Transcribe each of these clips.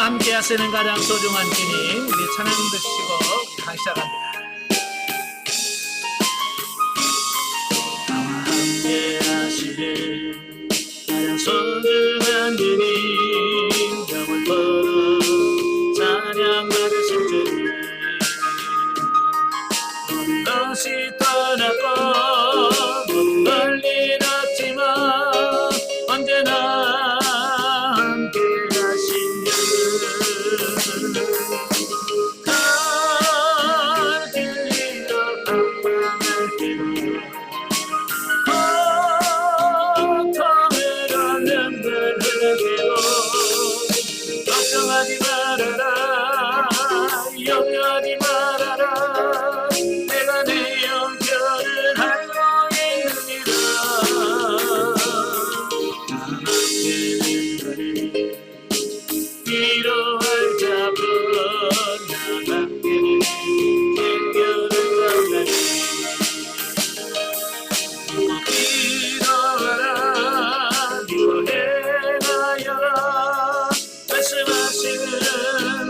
함께 하시는 가장 소중한 주님, 우리 찬양 드시고 다시 시작합니다. 나와 함께 하시는 가장 소중한 주님, 영원토록 찬양 받으신 주님, 모든 것이 떠나고 모든 걸 잃었지만 언제나 함께 하신 주, 갈 길 잃어 방황할 고통을 얻는 그에게도 걱정하지 말아라, 염려하지 말아라, 내가 내 영결을 알고 있느니라. 위로할 자분 나밖에는 해결을 전하니 기도하라, 기도해나여라, 말씀하시는 소중한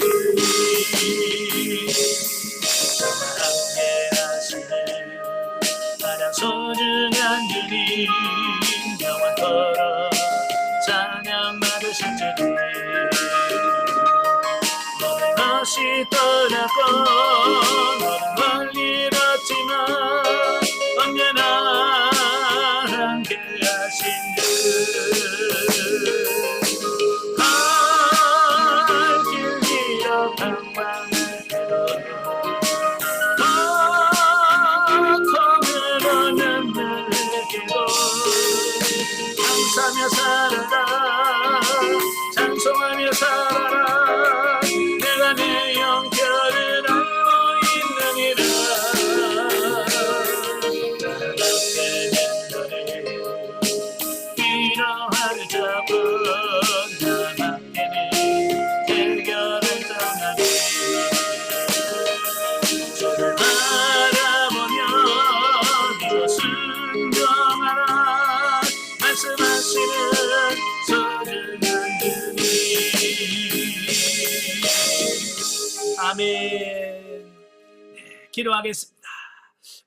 주님, 함께 하시는 가장 소중한 주님, 영원토록 찬양 받으신 주님, 모든 것이 떠났고 모든 걸 잃었지만 언제나 함께 하신 주, 갈 길 잃어 방황할 때도 고통을 얻는 내게도 감사하며 살아라, 찬송하며 살아라, 내가 내 영결을 알고 있느니라. 나밖에는 너를 위로할 자분 나밖에는 해결을 전하니 주를 바라보며 믿어 순종하라, 말씀하시는 소중한 주님. 아멘. 네, 기도하겠습니다.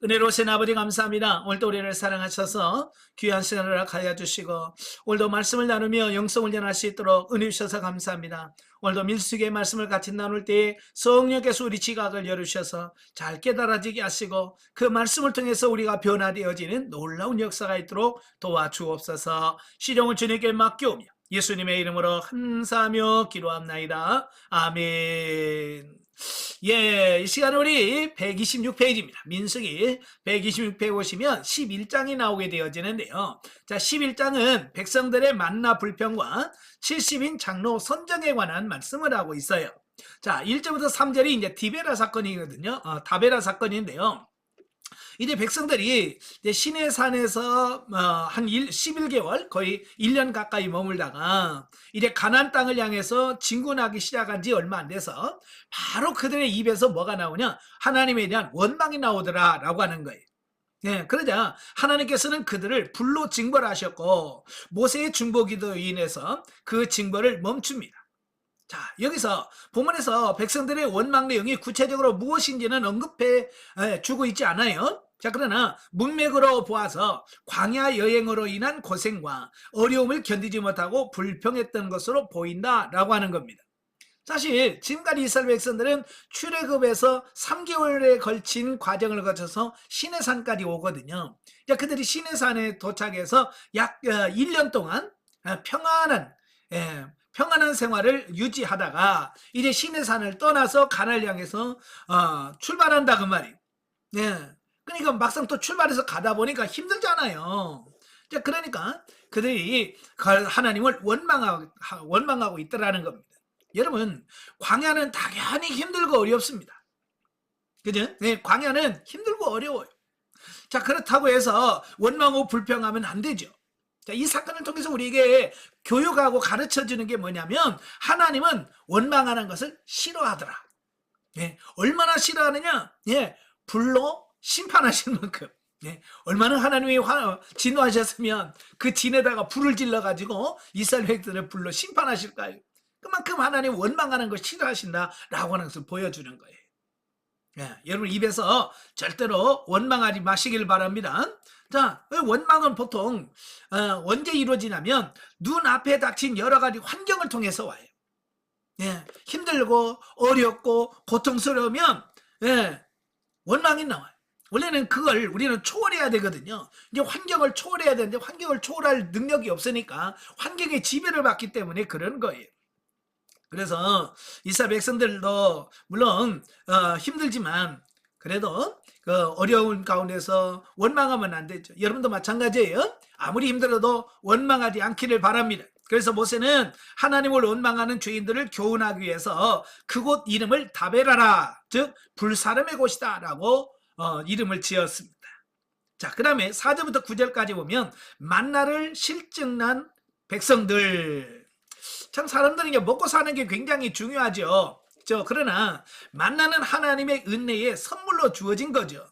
은혜로우신 아버지 감사합니다. 오늘도 우리를 사랑하셔서 귀한 시간을 허락하여 주시고 오늘도 말씀을 나누며 영성을 전할 수 있도록 은혜 주셔서 감사합니다. 오늘도 밀수기의 말씀을 같이 나눌 때에 성령께서 우리 지각을 열으셔서 잘 깨달아지게 하시고 그 말씀을 통해서 우리가 변화되어지는 놀라운 역사가 있도록 도와주옵소서. 시종을 주님께 맡겨오며 예수님의 이름으로 감사하며 기도합나이다. 아멘. 예, 이 시간 우리 126페이지입니다. 민수기 126페이지 보시면 11장이 나오게 되어지는데요. 자, 11장은 백성들의 만나 불평과 70인 장로 선정에 관한 말씀을 하고 있어요. 자, 1절부터 3절이 이제 디베라 사건이거든요. 다베라 사건인데요. 이제 백성들이 이제 시내산에서 한 11개월 거의 1년 가까이 머물다가 이제 가나안 땅을 향해서 진군하기 시작한 지 얼마 안 돼서 바로 그들의 입에서 뭐가 나오냐, 하나님에 대한 원망이 나오더라 라고 하는 거예요. 예, 그러자 하나님께서는 그들을 불로 징벌하셨고 모세의 중보기도로 인해서 그 징벌을 멈춥니다. 자, 여기서 본문에서 백성들의 원망 내용이 구체적으로 무엇인지는 언급해 주고 있지 않아요. 자, 그러나 문맥으로 보아서 광야 여행으로 인한 고생과 어려움을 견디지 못하고 불평했던 것으로 보인다라고 하는 겁니다. 사실 지금까지 이스라엘 백성들은 출애굽에서 3개월에 걸친 과정을 거쳐서 시내산까지 오거든요. 자, 그들이 시내산에 도착해서 약 1년 동안 평안한 생활을 유지하다가 이제 시내산을 떠나서 가나안을 향해서 출발한다 그 말이에요. 네. 그러니까 막상 또 출발해서 가다 보니까 힘들잖아요. 자, 그러니까 그들이 하나님을 원망하고 있더라는 겁니다. 여러분, 광야는 당연히 힘들고 어렵습니다. 그죠? 네, 광야는 힘들고 어려워요. 자, 그렇다고 해서 원망하고 불평하면 안 되죠. 자, 이 사건을 통해서 우리에게 교육하고 가르쳐 주는 게 뭐냐면 하나님은 원망하는 것을 싫어하더라. 예, 얼마나 싫어하느냐? 예, 불로 심판하실 만큼. 예, 얼마나 하나님이 진노하셨으면 그 진에다가 불을 질러가지고 이스라엘 백성들을 불로 심판하실까요? 그만큼 하나님 원망하는 걸 싫어하신다라고 하는 것을 보여주는 거예요. 예, 여러분 입에서 절대로 원망하지 마시길 바랍니다. 자, 원망은 보통 언제 이루어지냐면 눈앞에 닥친 여러 가지 환경을 통해서 와요. 예, 힘들고 어렵고 고통스러우면 예, 원망이 나와요. 원래는 그걸 우리는 초월해야 되거든요. 이제 환경을 초월해야 되는데 환경을 초월할 능력이 없으니까 환경의 지배를 받기 때문에 그런 거예요. 그래서 이스라엘 백성들도 물론 힘들지만 그래도 그 어려운 가운데서 원망하면 안 되죠. 여러분도 마찬가지예요. 아무리 힘들어도 원망하지 않기를 바랍니다. 그래서 모세는 하나님을 원망하는 죄인들을 교훈하기 위해서 그곳 이름을 다베라라, 즉 불사름의 곳이다 라고 이름을 지었습니다. 자, 그 다음에 4절부터 9절까지 보면 만나를 실증난 백성들. 참 사람들은 먹고 사는 게 굉장히 중요하죠. 그러나 만나는 하나님의 은혜에 선물로 주어진 거죠.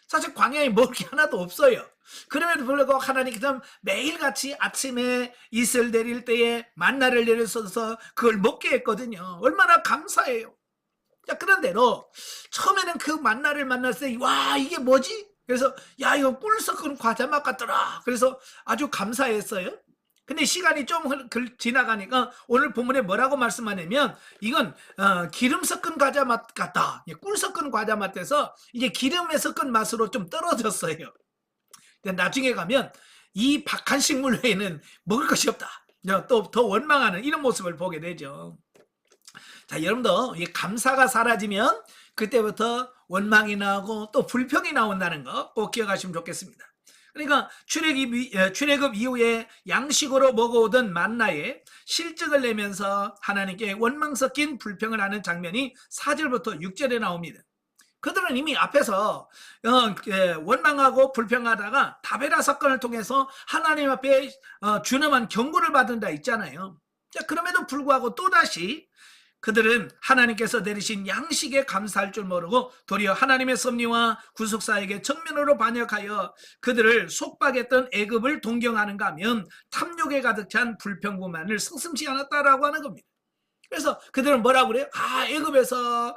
사실 광야에 먹을 게 하나도 없어요. 그럼에도 불구하고 하나님께서 매일같이 아침에 이슬 내릴 때에 만나를 내려서 그걸 먹게 했거든요. 얼마나 감사해요. 자, 그런대로 처음에는 그 만나를 만났을 때 와, 이게 뭐지? 그래서 야, 이거 꿀 섞은 과자 맛 같더라. 그래서 아주 감사했어요. 근데 시간이 좀 지나가니까 오늘 본문에 뭐라고 말씀하냐면 이건 기름 섞은 과자 맛 같다. 꿀 섞은 과자 맛 돼서 이게 기름에 섞은 맛으로 좀 떨어졌어요. 나중에 가면 이 박한 식물 외에는 먹을 것이 없다. 또 더 원망하는 이런 모습을 보게 되죠. 자, 여러분도 이 감사가 사라지면 그때부터 원망이 나오고 또 불평이 나온다는 거 꼭 기억하시면 좋겠습니다. 그러니까 출애굽 이후에 양식으로 먹어오던 만나에 실증을 내면서 하나님께 원망 섞인 불평을 하는 장면이 4절부터 6절에 나옵니다. 그들은 이미 앞에서 원망하고 불평하다가 다베라 사건을 통해서 하나님 앞에 준엄한 경고를 받은 다 있잖아요. 자, 그럼에도 불구하고 또다시 그들은 하나님께서 내리신 양식에 감사할 줄 모르고 도리어 하나님의 섭리와 구속사에게 정면으로 반역하여 그들을 속박했던 애굽을 동경하는가 하면 탐욕에 가득 찬 불평구만을 성슴지 않았다라고 하는 겁니다. 그래서 그들은 뭐라고 그래요? 애굽에서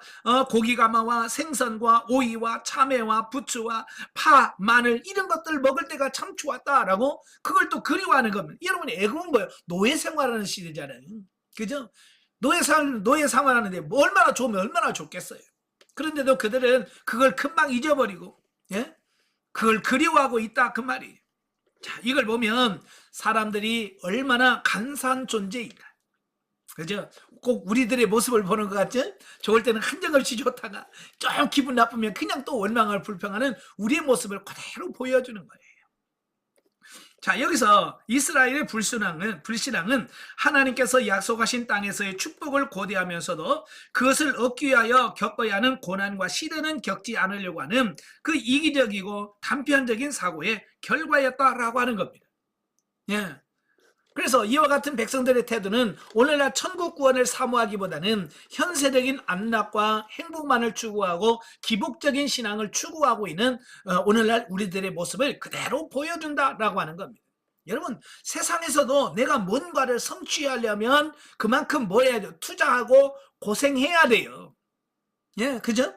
고기가마와 생선과 오이와 참외와 부추와 파, 마늘 이런 것들 먹을 때가 참 좋았다라고 그걸 또 그리워하는 겁니다. 여러분, 애굽은 뭐예요? 노예 생활하는 시대잖아요. 그죠? 노예 생활하는데 뭐 얼마나 좋으면 얼마나 좋겠어요. 그런데도 그들은 그걸 금방 잊어버리고 그걸 그리워하고 있다 그 말이에요. 자, 이걸 보면 사람들이 얼마나 간사한 존재인가. 그죠? 꼭 우리들의 모습을 보는 것 같죠? 좋을 때는 한정없이 좋다가 좀 기분 나쁘면 그냥 또 원망을 불평하는 우리의 모습을 그대로 보여주는 거예요. 자, 여기서 이스라엘의 불신앙은 하나님께서 약속하신 땅에서의 축복을 고대하면서도 그것을 얻기 위하여 겪어야 하는 고난과 시련은 겪지 않으려고 하는 그 이기적이고 단편적인 사고의 결과였다라고 하는 겁니다. 예. 그래서 이와 같은 백성들의 태도는 오늘날 천국 구원을 사모하기보다는 현세적인 안락과 행복만을 추구하고 기복적인 신앙을 추구하고 있는 오늘날 우리들의 모습을 그대로 보여준다라고 하는 겁니다. 여러분, 세상에서도 내가 뭔가를 성취하려면 그만큼 뭐 해야 돼요? 투자하고 고생해야 돼요. 예, 그죠?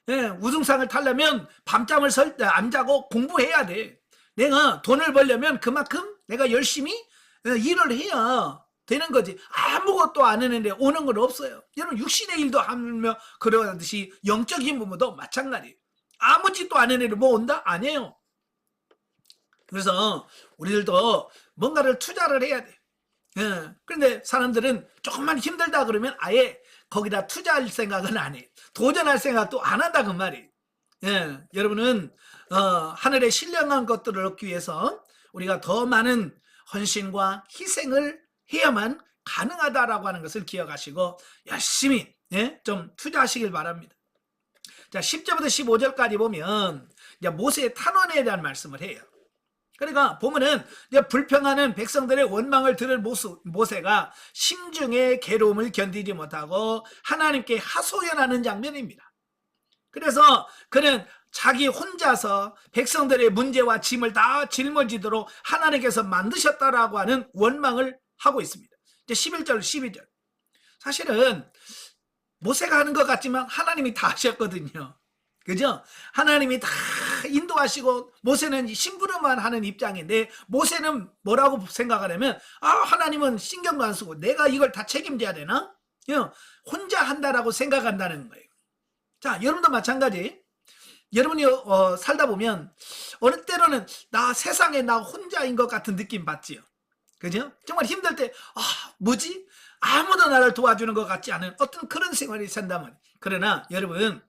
예, 우승상을 타려면 밤잠을 안 자고 공부해야 돼. 내가 돈을 벌려면 그만큼 내가 열심히 일을 해야 되는 거지. 아무것도 안 했는데 오는 건 없어요. 여러분, 육신의 일도 하며 그러듯이 영적인 부분도 마찬가지예요. 아무 짓도 안 했는데 뭐 온다? 아니에요. 그래서 우리들도 뭔가를 투자를 해야 돼. 그런데 사람들은 조금만 힘들다 그러면 아예 거기다 투자할 생각은 안 해. 도전할 생각도 안 한다 그 말이에요. 여러분은 하늘의 신령한 것들을 얻기 위해서 우리가 더 많은 헌신과 희생을 해야만 가능하다라고 하는 것을 기억하시고 열심히 좀 투자하시길 바랍니다. 자, 10절부터 15절까지 보면 이제 모세의 탄원에 대한 말씀을 해요. 그러니까 보면은 이제 불평하는 백성들의 원망을 들을 모세가 심중의 괴로움을 견디지 못하고 하나님께 하소연하는 장면입니다. 그래서 그는 자기 혼자서 백성들의 문제와 짐을 다 짊어지도록 하나님께서 만드셨다라고 하는 원망을 하고 있습니다. 이제 11절 12절 사실은 모세가 하는 것 같지만 하나님이 다 하셨거든요. 그죠? 하나님이 다 인도하시고 모세는 심부름만 하는 입장인데, 모세는 뭐라고 생각하냐면, 하나님은 신경도 안 쓰고 내가 이걸 다 책임져야 되나? 혼자 한다라고 생각한다는 거예요. 자, 여러분도 마찬가지. 여러분이 살다 보면 어느 때로는 나 세상에 나 혼자인 것 같은 느낌 받지요. 그죠? 정말 힘들 때 뭐지? 아무도 나를 도와주는 것 같지 않은 어떤 그런 생활이 산단 말이에요. 그러나 여러분,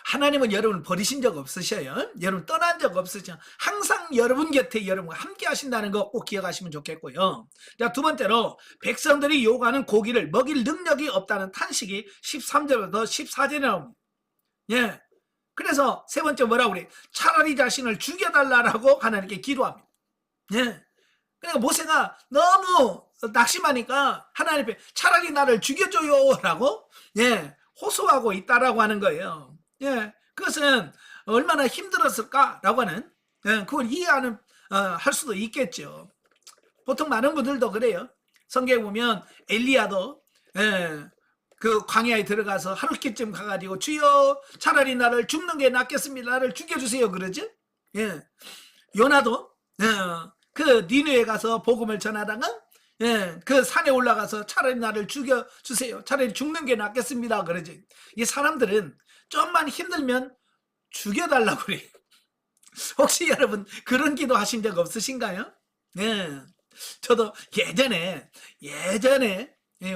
하나님은 여러분을 버리신 적 없으셔요. 여러분 떠난 적 없으셔요. 항상 여러분 곁에 여러분과 함께 하신다는 거 꼭 기억하시면 좋겠고요. 자, 두 번째로 백성들이 요구하는 고기를 먹일 능력이 없다는 탄식이 13절부터 14절에 나옵니다. 예. 그래서 세 번째 뭐라고 그래? 차라리 자신을 죽여달라고 하나님께 기도합니다. 예. 그러니까 모세가 너무 낙심하니까 하나님 앞에 차라리 나를 죽여줘요라고 호소하고 있다라고 하는 거예요. 그것은 얼마나 힘들었을까라고 하는, 그걸 이해하는 할 수도 있겠죠. 보통 많은 분들도 그래요. 성경에 보면 엘리야도 그 광야에 들어가서 하루키쯤 가가지고 주여 차라리 나를 죽는 게 낫겠습니다. 나를 죽여주세요 그러죠. 요나도 그 니느웨에 가서 복음을 전하다가 그 산에 올라가서 차라리 나를 죽여주세요. 차라리 죽는 게 낫겠습니다 그러지. 이 사람들은 좀만 힘들면 죽여달라고 그래요. 혹시 여러분 그런 기도 하신 적 없으신가요? 저도 예전에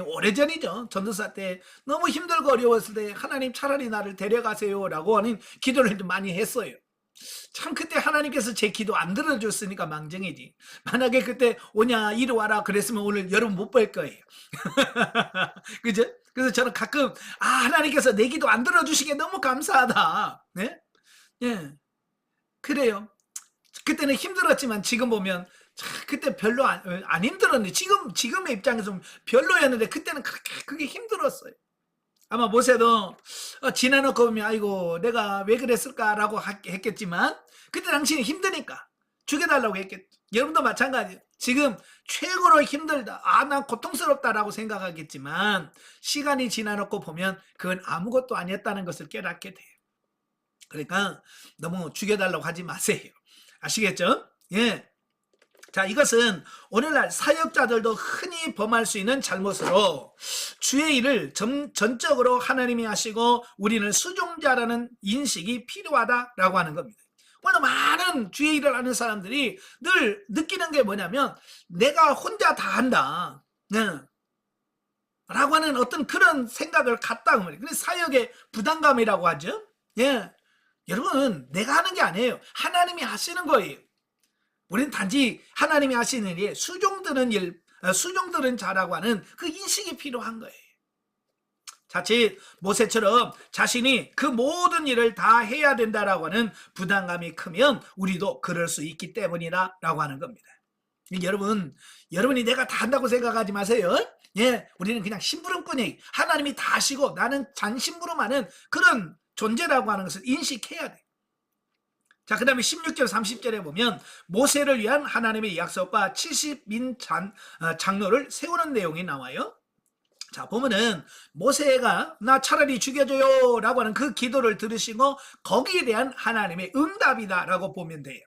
오래전이죠. 전도사 때 너무 힘들고 어려웠을 때 하나님 차라리 나를 데려가세요 라고 하는 기도를 좀 많이 했어요. 참 그때 하나님께서 제 기도 안 들어줬으니까 망정이지. 만약에 그때 오냐 이리 와라 그랬으면 오늘 여러분 못 볼 거예요. 그죠? 그래서 저는 가끔 하나님께서 내 기도 안 들어주시게 너무 감사하다. 그래요. 그때는 힘들었지만 지금 보면 그때 별로 안 힘들었는데, 지금의 입장에서 별로였는데 그때는 그게 힘들었어요. 아마 모세도 지나놓고 보면 아이고 내가 왜 그랬을까라고 했겠지만, 그때 당신이 힘드니까 죽여달라고 했겠죠. 여러분도 마찬가지예요. 지금 최고로 힘들다, 난 고통스럽다라고 생각하겠지만 시간이 지나놓고 보면 그건 아무것도 아니었다는 것을 깨닫게 돼요. 그러니까 너무 죽여달라고 하지 마세요. 아시겠죠? 자, 이것은 오늘날 사역자들도 흔히 범할 수 있는 잘못으로 주의 일을 전적으로 하나님이 하시고 우리는 수종자라는 인식이 필요하다라고 하는 겁니다. 오늘 많은 주의 일을 하는 사람들이 늘 느끼는 게 뭐냐면 내가 혼자 다 한다 라고 하는 어떤 그런 생각을 갖다 말이에요. 그래서 사역의 부담감이라고 하죠. 여러분, 내가 하는 게 아니에요. 하나님이 하시는 거예요. 우리는 단지 하나님이 하시는 일에 수종들은 자라고 하는 그 인식이 필요한 거예요. 자칫 모세처럼 자신이 그 모든 일을 다 해야 된다라고 하는 부담감이 크면 우리도 그럴 수 있기 때문이다라고 하는 겁니다. 여러분이 내가 다 한다고 생각하지 마세요. 우리는 그냥 심부름꾼이 하나님이 다 하시고 나는 잔심부름하는 그런 존재라고 하는 것을 인식해야 돼. 자, 그 다음에 16절 30절에 보면 모세를 위한 하나님의 약속과 70인 장로를 세우는 내용이 나와요. 자, 보면은 모세가 나 차라리 죽여줘요 라고 하는 그 기도를 들으시고 거기에 대한 하나님의 응답이다 라고 보면 돼요.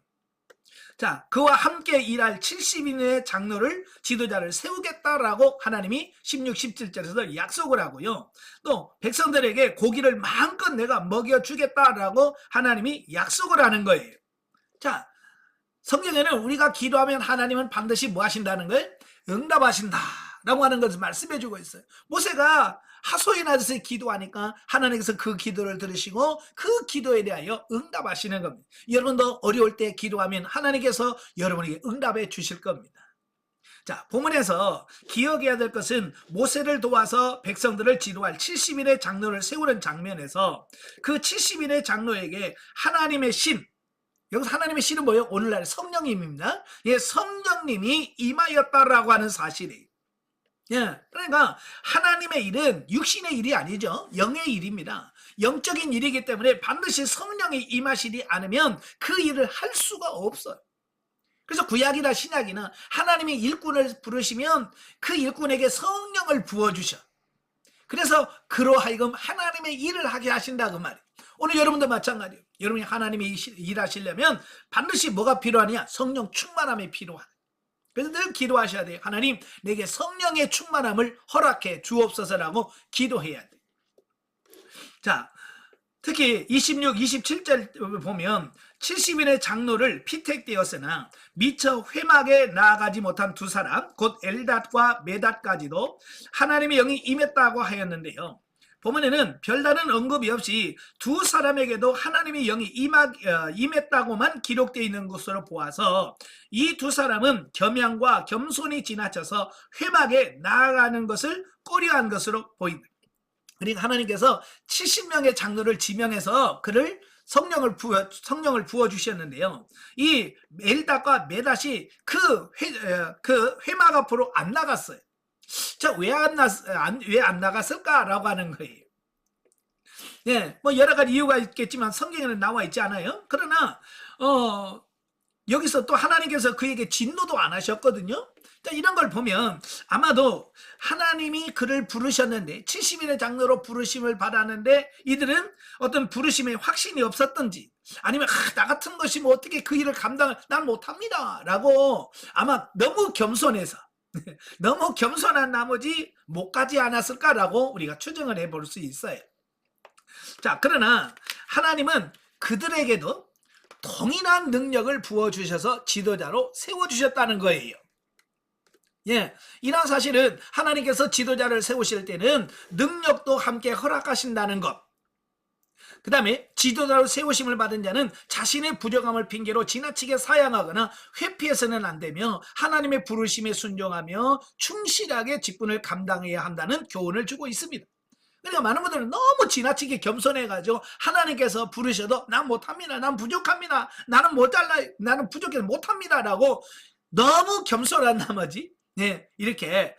자, 그와 함께 일할 70인의 장로를 지도자를 세우겠다라고 하나님이 16, 17절에서 약속을 하고요. 또 백성들에게 고기를 마음껏 내가 먹여주겠다라고 하나님이 약속을 하는 거예요. 자, 성경에는 우리가 기도하면 하나님은 반드시 뭐 하신다는 거예요? 응답하신다라고 하는 것을 말씀해 주고 있어요. 모세가 하소연하듯이 기도하니까 하나님께서 그 기도를 들으시고 그 기도에 대하여 응답하시는 겁니다. 여러분도 어려울 때 기도하면 하나님께서 여러분에게 응답해 주실 겁니다. 자, 본문에서 기억해야 될 것은 모세를 도와서 백성들을 지도할 70인의 장로를 세우는 장면에서 그 70인의 장로에게 하나님의 신, 여기서 하나님의 신은 뭐예요? 오늘날 성령님입니다. 성령님이 임하였다라고 하는 사실이에요. 그러니까 하나님의 일은 육신의 일이 아니죠. 영의 일입니다. 영적인 일이기 때문에 반드시 성령이 임하시지 않으면 그 일을 할 수가 없어요. 그래서 구약이나 신약이나 하나님의 일꾼을 부르시면 그 일꾼에게 성령을 부어주셔. 그래서 그로 하여금 하나님의 일을 하게 하신다 그 말이에요. 오늘 여러분도 마찬가지예요. 여러분이 하나님의 일하시려면 반드시 뭐가 필요하냐? 성령 충만함이 필요하다. 그래서 늘 기도하셔야 돼요. 하나님, 내게 성령의 충만함을 허락해 주옵소서라고 기도해야 돼요. 자, 특히 26, 27절 보면 70인의 장로를 피택되었으나 미처 회막에 나아가지 못한 두 사람 곧 엘닷과 메닷까지도 하나님의 영이 임했다고 하였는데요. 보면에는 별다른 언급이 없이 두 사람에게도 하나님의 영이 임했다고만 기록되어 있는 것으로 보아서 이 두 사람은 겸양과 겸손이 지나쳐서 회막에 나아가는 것을 꺼려한 것으로 보인다. 그러니까 하나님께서 70명의 장로를 지명해서 그를 성령을 부어 주셨는데요. 이 엘닷과 메닷이 그 회막 앞으로 안 나갔어요. 자, 왜 안 나갔을까라고 하는 거예요. 네, 뭐 여러 가지 이유가 있겠지만 성경에는 나와 있지 않아요. 그러나 여기서 또 하나님께서 그에게 진노도 안 하셨거든요. 자, 이런 걸 보면 아마도 하나님이 그를 부르셨는데 70인의 장로로 부르심을 받았는데 이들은 어떤 부르심에 확신이 없었던지 아니면 나 같은 것이 뭐 어떻게 그 일을 난 못합니다 라고 아마 너무 겸손해서 너무 겸손한 나머지 못 가지 않았을까라고 우리가 추정을 해볼 수 있어요. 자, 그러나 하나님은 그들에게도 동일한 능력을 부어주셔서 지도자로 세워주셨다는 거예요. 예, 이런 사실은 하나님께서 지도자를 세우실 때는 능력도 함께 허락하신다는 것. 그 다음에 지도자로 세우심을 받은 자는 자신의 부족함을 핑계로 지나치게 사양하거나 회피해서는 안 되며 하나님의 부르심에 순종하며 충실하게 직분을 감당해야 한다는 교훈을 주고 있습니다. 그러니까 많은 분들은 너무 지나치게 겸손해가지고 하나님께서 부르셔도 난 못합니다, 난 부족합니다, 나는 나는 부족해서 못합니다 라고 너무 겸손한 나머지 이렇게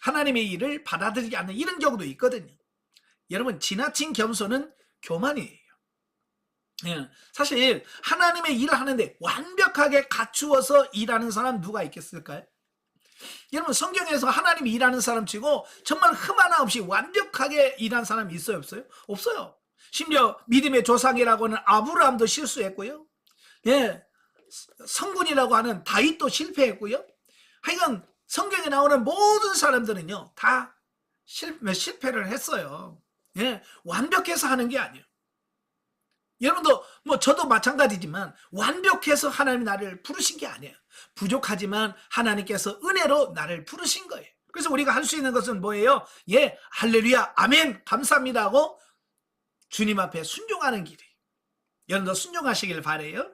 하나님의 일을 받아들이지 않는 이런 경우도 있거든요. 여러분, 지나친 겸손은 교만이에요. 사실 하나님의 일을 하는데 완벽하게 갖추어서 일하는 사람 누가 있겠을까요? 여러분, 성경에서 하나님이 일하는 사람 치고 정말 흠 하나 없이 완벽하게 일한 사람이 있어요, 없어요? 없어요. 심지어 믿음의 조상이라고 하는 아브라함도 실수했고요. 성군이라고 하는 다윗도 실패했고요. 하여간 성경에 나오는 모든 사람들은요 다 실패를 했어요. 완벽해서 하는 게 아니에요. 여러분도 뭐 저도 마찬가지지만 완벽해서 하나님이 나를 부르신 게 아니에요. 부족하지만 하나님께서 은혜로 나를 부르신 거예요. 그래서 우리가 할 수 있는 것은 뭐예요? 할렐루야, 아멘, 감사합니다 하고 주님 앞에 순종하는 길이에요. 여러분도 순종하시길 바라요.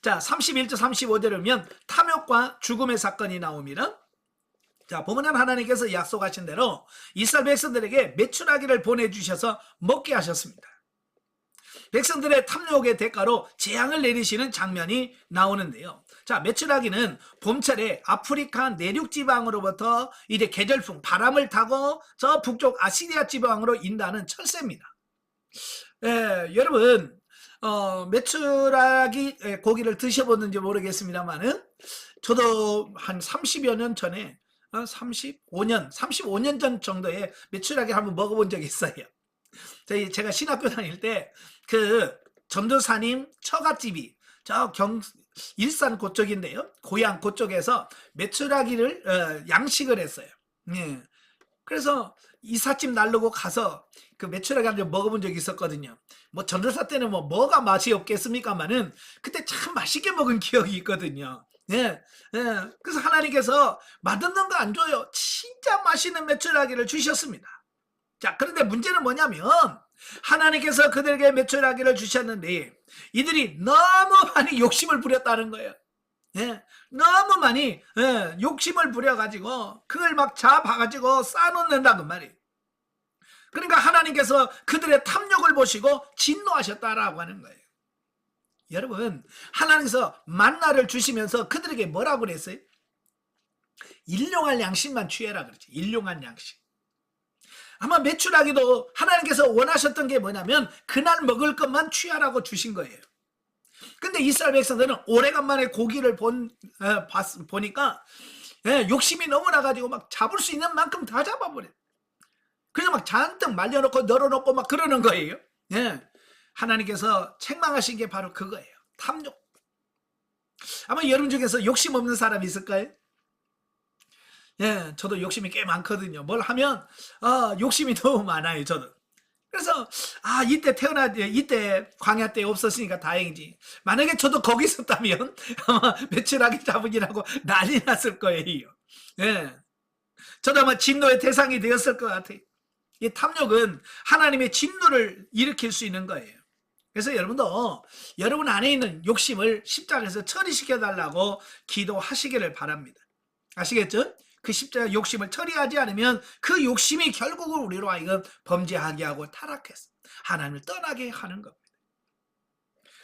자, 31절 35절에 보면 탐욕과 죽음의 사건이 나옵니다. 자, 보면 하나님께서 약속하신 대로 이스라엘 백성들에게 메추라기를 보내주셔서 먹게 하셨습니다. 백성들의 탐욕의 대가로 재앙을 내리시는 장면이 나오는데요. 자, 메추라기는 봄철에 아프리카 내륙 지방으로부터 이제 계절풍 바람을 타고 저 북쪽 아시리아 지방으로 인도하는 철새입니다. 여러분, 메추라기 고기를 드셔봤는지 모르겠습니다만은 저도 한 30여 년 전에 35년 전 정도에 메추라기 한번 먹어본 적이 있어요. 제가 신학교 다닐 때 그 전도사님 처갓집이 저 일산 그쪽인데요, 고향 그쪽에서 메추라기를 양식을 했어요. 그래서 이삿짐 나르고 가서 그 메추라기 한번 먹어본 적이 있었거든요. 뭐 전도사 때는 뭐가 맛이 없겠습니까만은 그때 참 맛있게 먹은 기억이 있거든요. 그래서 하나님께서 맛없는 거 안 줘요. 진짜 맛있는 메추라기를 주셨습니다. 자, 그런데 문제는 뭐냐면 하나님께서 그들에게 메추라기를 주셨는데 이들이 너무 많이 욕심을 부렸다는 거예요. 너무 많이 욕심을 부려가지고 그걸 막 잡아가지고 쌓아놓는다는 말이에요. 그러니까 하나님께서 그들의 탐욕을 보시고 진노하셨다라고 하는 거예요. 여러분, 하나님께서 만나를 주시면서 그들에게 뭐라고 그랬어요? 일용할 양식만 취해라 그러지. 일용할 양식. 아마 메추라기도 하나님께서 원하셨던 게 뭐냐면 그날 먹을 것만 취하라고 주신 거예요. 근데 이스라엘 백성들은 오래간만에 고기를 보니까 욕심이 너무 나가지고 막 잡을 수 있는 만큼 다 잡아버려요. 그냥 막 잔뜩 말려놓고 널어놓고 막 그러는 거예요. 예. 하나님께서 책망하신 게 바로 그거예요. 탐욕. 아마 여러분 중에서 욕심 없는 사람이 있을까요? 예, 저도 욕심이 꽤 많거든요. 뭘 하면 욕심이 너무 많아요, 저도. 그래서 이때 광야 때 없었으니까 다행이지. 만약에 저도 거기 있었다면 아마 며칠하기 자분이라고 난리 났을 거예요. 예, 저도 아마 진노의 대상이 되었을 것 같아요. 이 탐욕은 하나님의 진노를 일으킬 수 있는 거예요. 그래서 여러분도 여러분 안에 있는 욕심을 십자가에서 처리시켜 달라고 기도하시기를 바랍니다. 아시겠죠? 그 십자가 욕심을 처리하지 않으면 그 욕심이 결국은 우리로 하여금 범죄하게 하고 타락해서 하나님을 떠나게 하는 겁니다.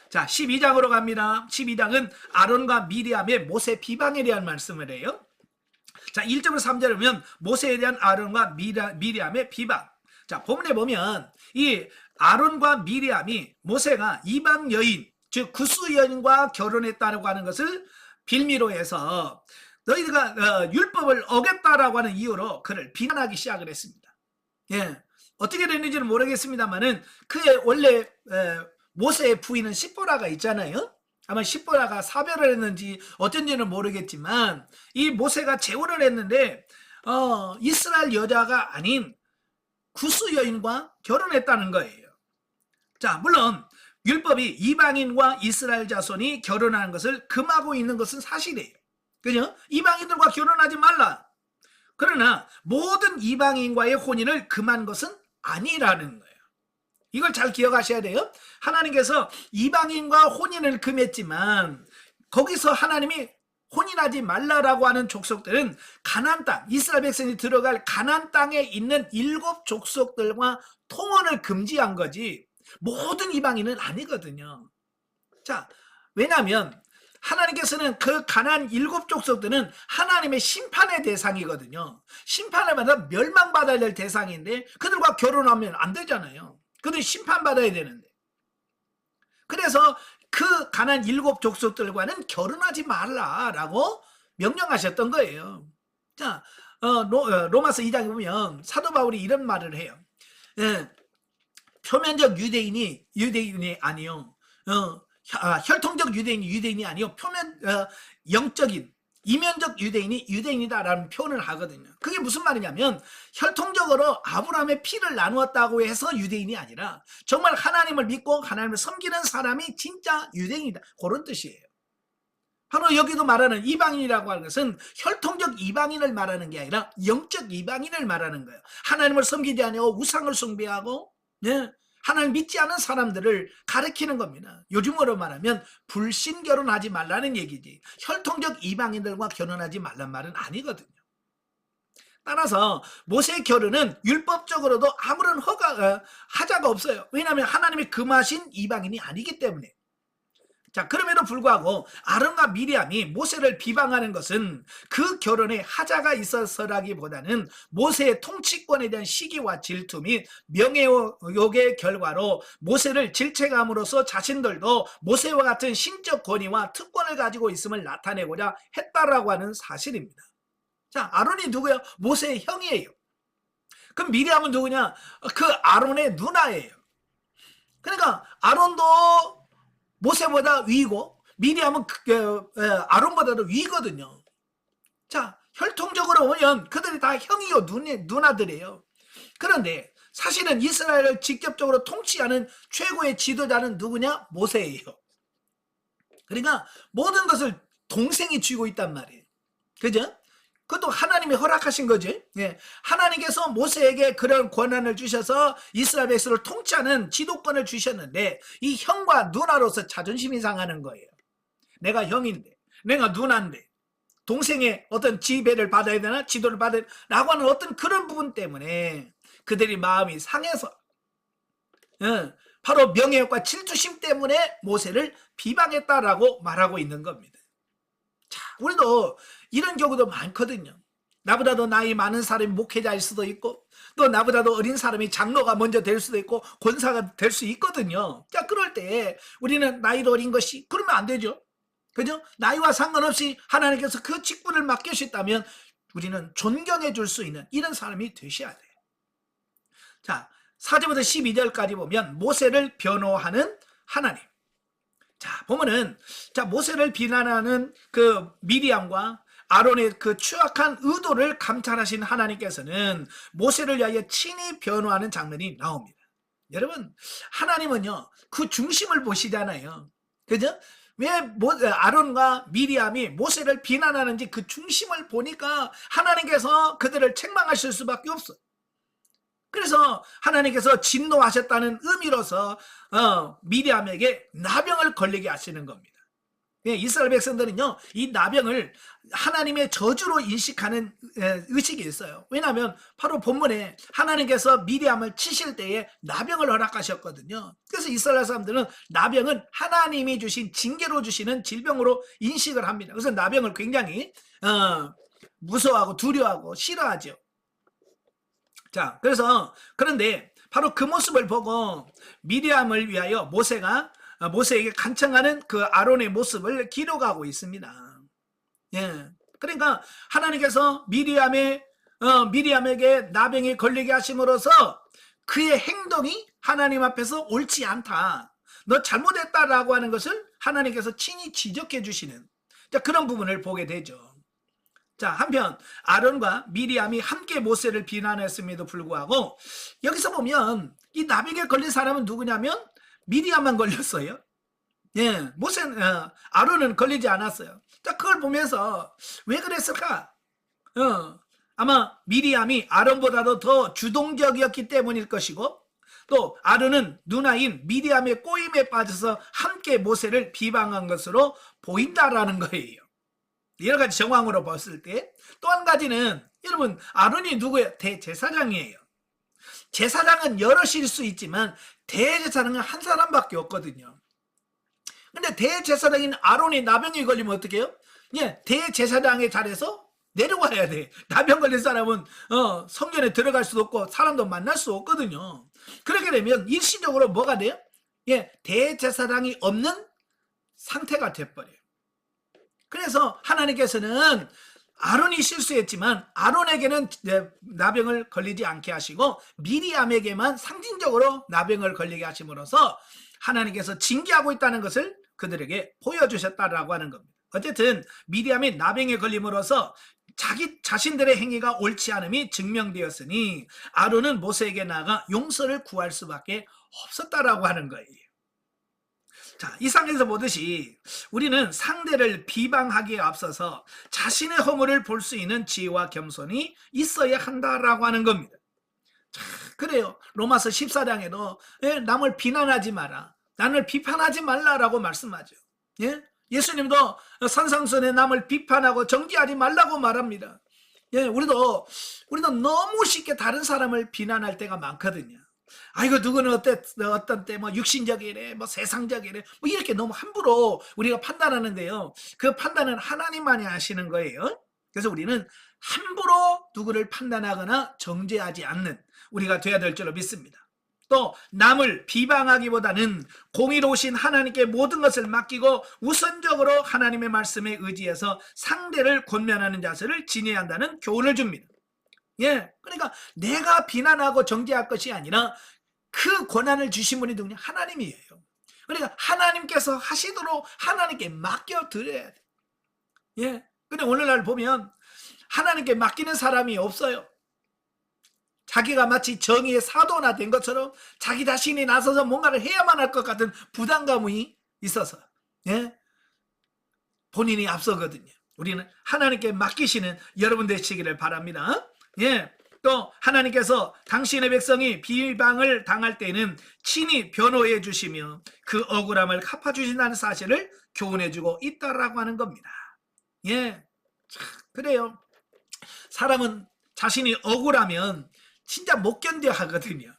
자, 12장으로 갑니다. 12장은 아론과 미리암의 모세 비방에 대한 말씀을 해요. 자, 1절부터 3절을 보면 모세에 대한 아론과 미리암의 비방. 자, 본문에 보면 이 아론과 미리암이 모세가 이방 여인, 즉 구스 여인과 결혼했다고 하는 것을 빌미로 해서 너희가 율법을 어겼다라고 하는 이유로 그를 비난하기 시작을 했습니다. 예, 어떻게 됐는지는 모르겠습니다만은 그의 원래 모세의 부인은 시보라가 있잖아요. 아마 시보라가 사별을 했는지 어쩐지는 모르겠지만 이 모세가 재혼을 했는데 이스라엘 여자가 아닌 구스 여인과 결혼했다는 거예요. 자, 물론 율법이 이방인과 이스라엘 자손이 결혼하는 것을 금하고 있는 것은 사실이에요. 그죠? 이방인들과 결혼하지 말라. 그러나 모든 이방인과의 혼인을 금한 것은 아니라는 거예요. 이걸 잘 기억하셔야 돼요. 하나님께서 이방인과 혼인을 금했지만 거기서 하나님이 혼인하지 말라라고 하는 족속들은 가나안 땅, 이스라엘 백성이 들어갈 가나안 땅에 있는 7 족속들과 통혼을 금지한 거지 모든 이방인은 아니거든요. 자, 왜냐하면 하나님께서는 그 가나안 7 족속들은 하나님의 심판의 대상이거든요. 심판을 받아 멸망받아야 될 대상인데 그들과 결혼하면 안 되잖아요. 그들이 심판받아야 되는데. 그래서 그 가나안 7 족속들과는 결혼하지 말라라고 명령하셨던 거예요. 자, 로마서 2장에 보면 사도 바울이 이런 말을 해요. 예, 표면적 유대인이 아니요. 혈통적 유대인이 아니요. 영적인 이면적 유대인이 유대인이다라는 표현을 하거든요. 그게 무슨 말이냐면 혈통적으로 아브라함의 피를 나누었다고 해서 유대인이 아니라 정말 하나님을 믿고 하나님을 섬기는 사람이 진짜 유대인이다. 그런 뜻이에요. 바로 여기도 말하는 이방인이라고 하는 것은 혈통적 이방인을 말하는 게 아니라 영적 이방인을 말하는 거예요. 하나님을 섬기지 않고 우상을 숭배하고 하나님 믿지 않은 사람들을 가리키는 겁니다. 요즘으로 말하면 불신 결혼하지 말라는 얘기지 혈통적 이방인들과 결혼하지 말란 말은 아니거든요. 따라서 모세의 결혼은 율법적으로도 아무런 하자가 없어요. 왜냐하면 하나님이 금하신 이방인이 아니기 때문에. 자, 그럼에도 불구하고 아론과 미리암이 모세를 비방하는 것은 그 결혼에 하자가 있어서라기보다는 모세의 통치권에 대한 시기와 질투 및 명예욕의 결과로 모세를 질책함으로써 자신들도 모세와 같은 신적 권위와 특권을 가지고 있음을 나타내고자 했다라고 하는 사실입니다. 자, 아론이 누구예요? 모세의 형이에요. 그럼 미리암은 누구냐? 그 아론의 누나예요. 그러니까 아론도 모세보다 위고 미리암은 아론보다도 위거든요. 자, 혈통적으로 보면 그들이 다 형이요 누나들이에요. 그런데 사실은 이스라엘을 직접적으로 통치하는 최고의 지도자는 누구냐? 모세예요. 그러니까 모든 것을 동생이 쥐고 있단 말이에요. 그죠? 그것도 하나님이 허락하신 거지. 하나님께서 모세에게 그런 권한을 주셔서 이스라엘 백성을 통치하는 지도권을 주셨는데 이 형과 누나로서 자존심이 상하는 거예요. 내가 형인데 내가 누나인데 동생의 어떤 지배를 받아야 되나 지도를 받아야 되나 라고 하는 어떤 그런 부분 때문에 그들이 마음이 상해서 바로 명예욕과 질투심 때문에 모세를 비방했다라고 말하고 있는 겁니다. 자, 우리도 이런 경우도 많거든요. 나보다도 나이 많은 사람이 목회자일 수도 있고 또 나보다도 어린 사람이 장로가 먼저 될 수도 있고 권사가 될 수 있거든요. 자, 그럴 때 우리는 나이도 어린 것이 그러면 안 되죠. 그죠? 나이와 상관없이 하나님께서 그 직분을 맡기셨다면 우리는 존경해 줄 수 있는 이런 사람이 되셔야 돼요. 자, 4절부터 12절까지 보면 모세를 변호하는 하나님. 자, 보면은, 자, 모세를 비난하는 그 미리암과 아론의 그 추악한 의도를 감찰하신 하나님께서는 모세를 위하여 친히 변호하는 장면이 나옵니다. 여러분, 하나님은요, 그 중심을 보시잖아요. 그죠? 왜 아론과 미리암이 모세를 비난하는지 그 중심을 보니까 하나님께서 그들을 책망하실 수밖에 없어요. 그래서 하나님께서 진노하셨다는 의미로서 미리암에게 나병을 걸리게 하시는 겁니다. 예, 이스라엘 백성들은요, 이 나병을 하나님의 저주로 인식하는 의식이 있어요. 왜냐하면 바로 본문에 하나님께서 미리암을 치실 때에 나병을 허락하셨거든요. 그래서 이스라엘 사람들은 나병은 하나님이 주신 징계로 주시는 질병으로 인식을 합니다. 그래서 나병을 굉장히 무서워하고 두려워하고 싫어하죠. 자, 그런데 바로 그 모습을 보고 미리암을 위하여 모세에게 간청하는 그 아론의 모습을 기록하고 있습니다. 예. 그러니까 하나님께서 미리암에게 나병이 걸리게 하심으로써 그의 행동이 하나님 앞에서 옳지 않다, 너 잘못했다라고 하는 것을 하나님께서 친히 지적해 주시는, 자, 그런 부분을 보게 되죠. 자, 한편 아론과 미리암이 함께 모세를 비난했음에도 불구하고 여기서 보면 이 나병에 걸린 사람은 누구냐면 미리암만 걸렸어요. 예, 아론은 걸리지 않았어요. 자, 그걸 보면서 왜 그랬을까? 아마 미리암이 아론보다도 더 주동적이었기 때문일 것이고, 또 아론은 누나인 미리암의 꼬임에 빠져서 함께 모세를 비방한 것으로 보인다라는 거예요. 여러 가지 정황으로 봤을 때. 또 한 가지는, 여러분, 아론이 누구예요? 대제사장이에요. 제사장은 여럿일 수 있지만 대제사장은 한 사람밖에 없거든요. 근데 대제사장인 아론이 나병이 걸리면 어떻게 해요? 예, 대제사장의 자리에서 내려와야 돼. 나병 걸린 사람은 성전에 들어갈 수도 없고 사람도 만날 수 없거든요. 그렇게 되면 일시적으로 뭐가 돼요? 예, 대제사장이 없는 상태가 돼버려요. 그래서 하나님께서는 아론이 실수했지만 아론에게는 나병을 걸리지 않게 하시고 미리암에게만 상징적으로 나병을 걸리게 하심으로써 하나님께서 징계하고 있다는 것을 그들에게 보여주셨다라고 하는 겁니다. 어쨌든 미리암이 나병에 걸림으로써 자신들의 행위가 옳지 않음이 증명되었으니 아론은 모세에게 나아가 용서를 구할 수밖에 없었다라고 하는 거예요. 자, 이 상에서 보듯이 우리는 상대를 비방하기에 앞서서 자신의 허물을 볼 수 있는 지혜와 겸손이 있어야 한다라고 하는 겁니다. 자, 그래요. 로마서 14장에도 남을 비난하지 마라, 남을 비판하지 말라라고 말씀하죠. 예? 예수님도 산상순에 남을 비판하고 정죄하지 말라고 말합니다. 예, 우리도 너무 쉽게 다른 사람을 비난할 때가 많거든요. 아이고, 누구는 어떤 때 뭐 육신적이래, 뭐 세상적이래, 뭐 이렇게 너무 함부로 우리가 판단하는데요, 그 판단은 하나님만이 하시는 거예요. 그래서 우리는 함부로 누구를 판단하거나 정죄하지 않는 우리가 돼야 될 줄로 믿습니다. 또 남을 비방하기보다는 공의로우신 하나님께 모든 것을 맡기고 우선적으로 하나님의 말씀에 의지해서 상대를 권면하는 자세를 지녀야 한다는 교훈을 줍니다. 예, 그러니까 내가 비난하고 정죄할 것이 아니라 그 권한을 주신 분이 누구냐? 하나님이에요. 그러니까 하나님께서 하시도록 하나님께 맡겨드려야 돼. 예, 근데 오늘날 보면 하나님께 맡기는 사람이 없어요. 자기가 마치 정의의 사도나 된 것처럼 자기 자신이 나서서 뭔가를 해야만 할 것 같은 부담감이 있어서, 예, 본인이 앞서거든요. 우리는 하나님께 맡기시는 여러분 되시기를 바랍니다. 예, 또 하나님께서 당신의 백성이 비방을 당할 때는 친히 변호해 주시며 그 억울함을 갚아주신다는 사실을 교훈해 주고 있다라고 하는 겁니다. 예, 그래요. 사람은 자신이 억울하면 진짜 못 견뎌 하거든요.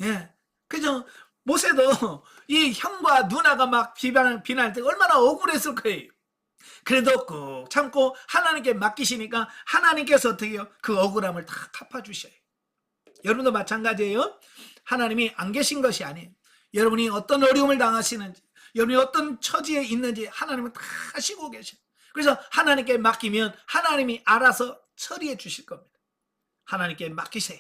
예, 그죠? 모세도 이 형과 누나가 막 비난할 때 얼마나 억울했을 거예요. 그래도 꼭 참고 하나님께 맡기시니까 하나님께서 어떻게 해요? 그 억울함을 다 갚아주셔요. 여러분도 마찬가지예요. 하나님이 안 계신 것이 아니에요. 여러분이 어떤 어려움을 당하시는지, 여러분이 어떤 처지에 있는지 하나님은 다 아시고 계셔요. 그래서 하나님께 맡기면 하나님이 알아서 처리해 주실 겁니다. 하나님께 맡기세요.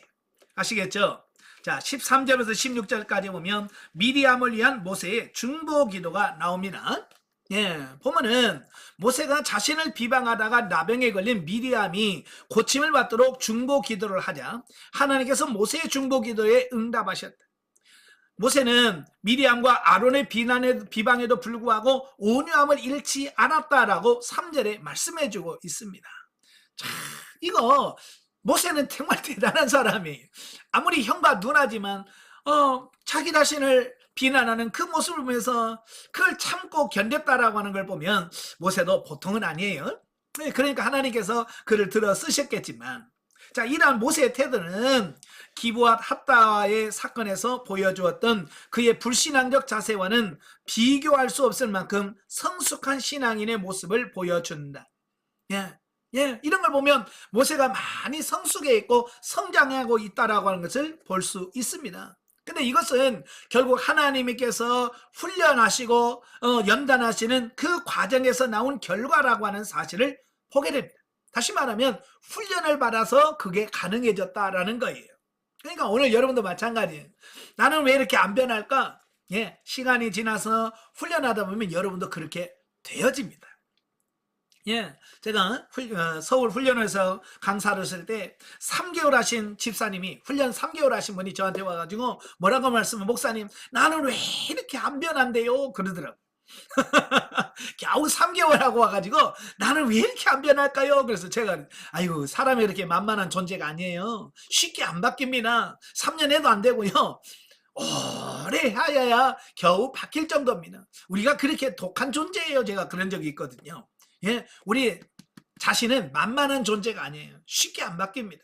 아시겠죠? 자, 13절에서 16절까지 보면 미리암을 위한 모세의 중보 기도가 나옵니다. 예, 보면은 모세가 자신을 비방하다가 나병에 걸린 미리암이 고침을 받도록 중보 기도를 하자 하나님께서 모세의 중보 기도에 응답하셨다. 모세는 미리암과 아론의 비방에도 불구하고 온유함을 잃지 않았다라고 3절에 말씀해주고 있습니다. 자, 이거 모세는 정말 대단한 사람이에요. 아무리 형과 누나지만 자기 자신을 비난하는 그 모습을 보면서 그걸 참고 견뎠다라고 하는 걸 보면 모세도 보통은 아니에요. 그러니까 하나님께서 그를 들어 쓰셨겠지만, 자, 이러한 모세의 태도는 기브앗 핫다의 사건에서 보여주었던 그의 불신앙적 자세와는 비교할 수 없을 만큼 성숙한 신앙인의 모습을 보여준다. 이런 걸 보면 모세가 많이 성숙해 있고 성장하고 있다라고 하는 것을 볼 수 있습니다. 근데 이것은 결국 하나님께서 훈련하시고 연단하시는 그 과정에서 나온 결과라고 하는 사실을 보게 됩니다. 다시 말하면 훈련을 받아서 그게 가능해졌다라는 거예요. 그러니까 오늘 여러분도 마찬가지예요. 나는 왜 이렇게 안 변할까? 시간이 지나서 훈련하다 보면 여러분도 그렇게 되어집니다. 제가 서울 훈련에서 강사를 했을 때 3개월 하신 집사님이, 훈련 3개월 하신 분이 저한테 와가지고 뭐라고 말씀을, 목사님 나는 왜 이렇게 안 변한대요 그러더라고요. 겨우 3개월 하고 와가지고 나는 왜 이렇게 안 변할까요? 그래서 제가 아이고, 사람이 이렇게 만만한 존재가 아니에요. 쉽게 안 바뀝니다. 3년 해도 안 되고요, 오래 하여야 겨우 바뀔 정도입니다. 우리가 그렇게 독한 존재예요. 제가 그런 적이 있거든요. 우리 자신은 만만한 존재가 아니에요. 쉽게 안 바뀝니다.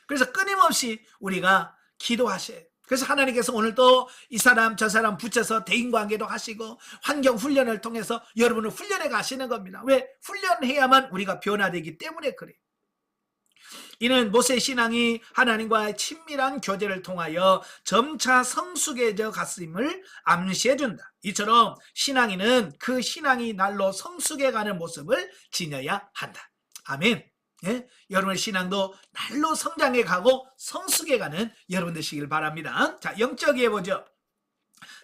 그래서 끊임없이 우리가 기도하셔야 돼요. 그래서 하나님께서 오늘도 이 사람 저 사람 붙여서 대인관계도 하시고 환경 훈련을 통해서 여러분을 훈련해 가시는 겁니다. 왜? 훈련해야만 우리가 변화되기 때문에 그래요. 이는 모세 신앙이 하나님과의 친밀한 교제를 통하여 점차 성숙해져 갔음을 암시해 준다. 이처럼 신앙인은 그 신앙이 날로 성숙해가는 모습을 지녀야 한다. 아멘. 여러분의 신앙도 날로 성장해 가고 성숙해 가는 여러분 되시길 바랍니다. 자, 영적이해 보죠.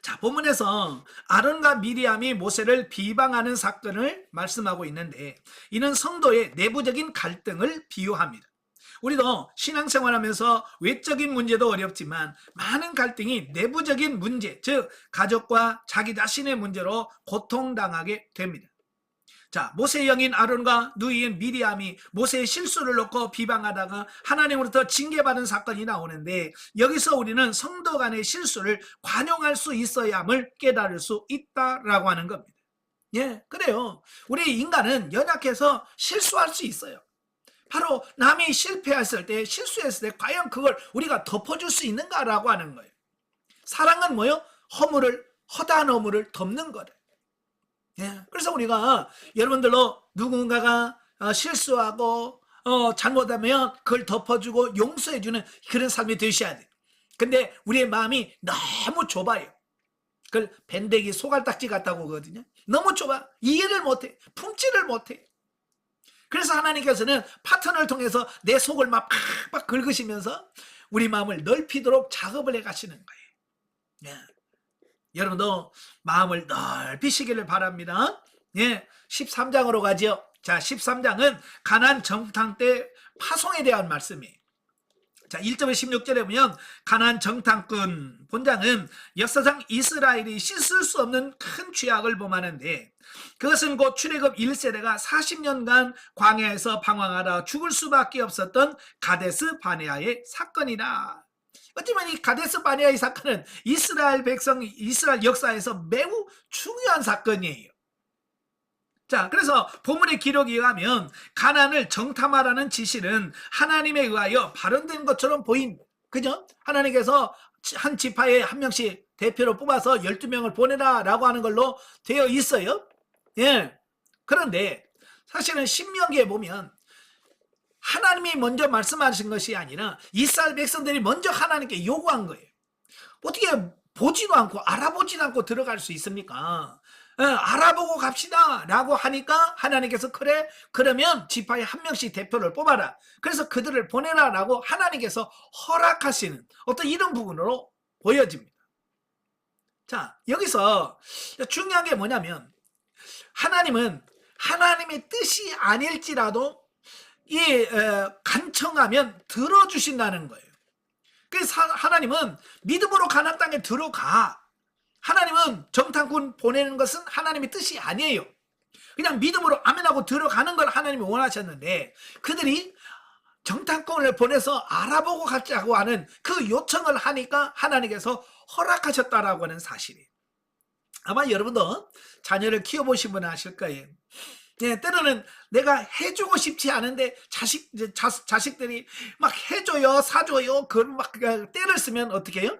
자, 본문에서 아론과 미리암이 모세를 비방하는 사건을 말씀하고 있는데, 이는 성도의 내부적인 갈등을 비유합니다. 우리도 신앙생활하면서 외적인 문제도 어렵지만 많은 갈등이 내부적인 문제, 즉 가족과 자기 자신의 문제로 고통당하게 됩니다. 자, 모세의 영인 아론과 누이인 미리암이 모세의 실수를 놓고 비방하다가 하나님으로부터 징계받은 사건이 나오는데, 여기서 우리는 성도 간의 실수를 관용할 수 있어야 함을 깨달을 수 있다라고 하는 겁니다. 그래요. 우리 인간은 연약해서 실수할 수 있어요. 바로 남이 실패했을 때, 실수했을 때 과연 그걸 우리가 덮어줄 수 있는가라고 하는 거예요. 사랑은 뭐요? 허다한 허물을 덮는 거다. 그래서 우리가 여러분들로 누군가가 실수하고 잘못하면 그걸 덮어주고 용서해주는 그런 삶이 되셔야 돼요. 근데 우리의 마음이 너무 좁아요. 그걸 밴댕이 소갈딱지 같다고 하거든요. 너무 좁아. 이해를 못해. 품지를 못해. 그래서 하나님께서는 파트너를 통해서 내 속을 막 팍팍 긁으시면서 우리 마음을 넓히도록 작업을 해 가시는 거예요. 여러분도 마음을 넓히시기를 바랍니다. 13장으로 가죠. 자, 13장은 가나안 정탐 때 파송에 대한 말씀이에요. 자, 1절에 16절에 보면 가나안 정탐꾼 본장은 역사상 이스라엘이 씻을 수 없는 큰 죄악을 범하는데, 그것은 곧 출애굽 1세대가 40년간 광야에서 방황하다 죽을 수밖에 없었던 가데스 바네아의 사건이다. 어쩌면 이 가데스 바네아의 사건은 이스라엘 역사에서 매우 중요한 사건이에요. 자, 그래서 본문의 기록에 의하면 가나안을 정탐하라는 지시는 하나님에 의하여 발언된 것처럼 보인다. 그죠? 하나님께서 한 지파에 한 명씩 대표로 뽑아서 12명을 보내라 라고 하는 걸로 되어 있어요. 그런데 사실은 신명기에 보면 하나님이 먼저 말씀하신 것이 아니라 이스라엘 백성들이 먼저 하나님께 요구한 거예요. 어떻게 보지도 않고 알아보지도 않고 들어갈 수 있습니까? 알아보고 갑시다 라고 하니까 하나님께서 그래 그러면 지파에 한 명씩 대표를 뽑아라, 그래서 그들을 보내라 라고 하나님께서 허락하시는 어떤 이런 부분으로 보여집니다. 자, 여기서 중요한 게 뭐냐면 하나님은 하나님의 뜻이 아닐지라도 간청하면 들어주신다는 거예요. 그래서 하나님은 믿음으로 가나안 땅에 들어가, 하나님은 정탐꾼 보내는 것은 하나님의 뜻이 아니에요. 그냥 믿음으로 아멘하고 들어가는 걸 하나님이 원하셨는데 그들이 정탐꾼을 보내서 알아보고 가자고 하는 그 요청을 하니까 하나님께서 허락하셨다라고 하는 사실이에요. 아마 여러분도 자녀를 키워보신 분은 아실 거예요. 때로는 내가 해주고 싶지 않은데 자식들이 막 해줘요, 사줘요, 그걸 막 때를 쓰면 어떻게 해요?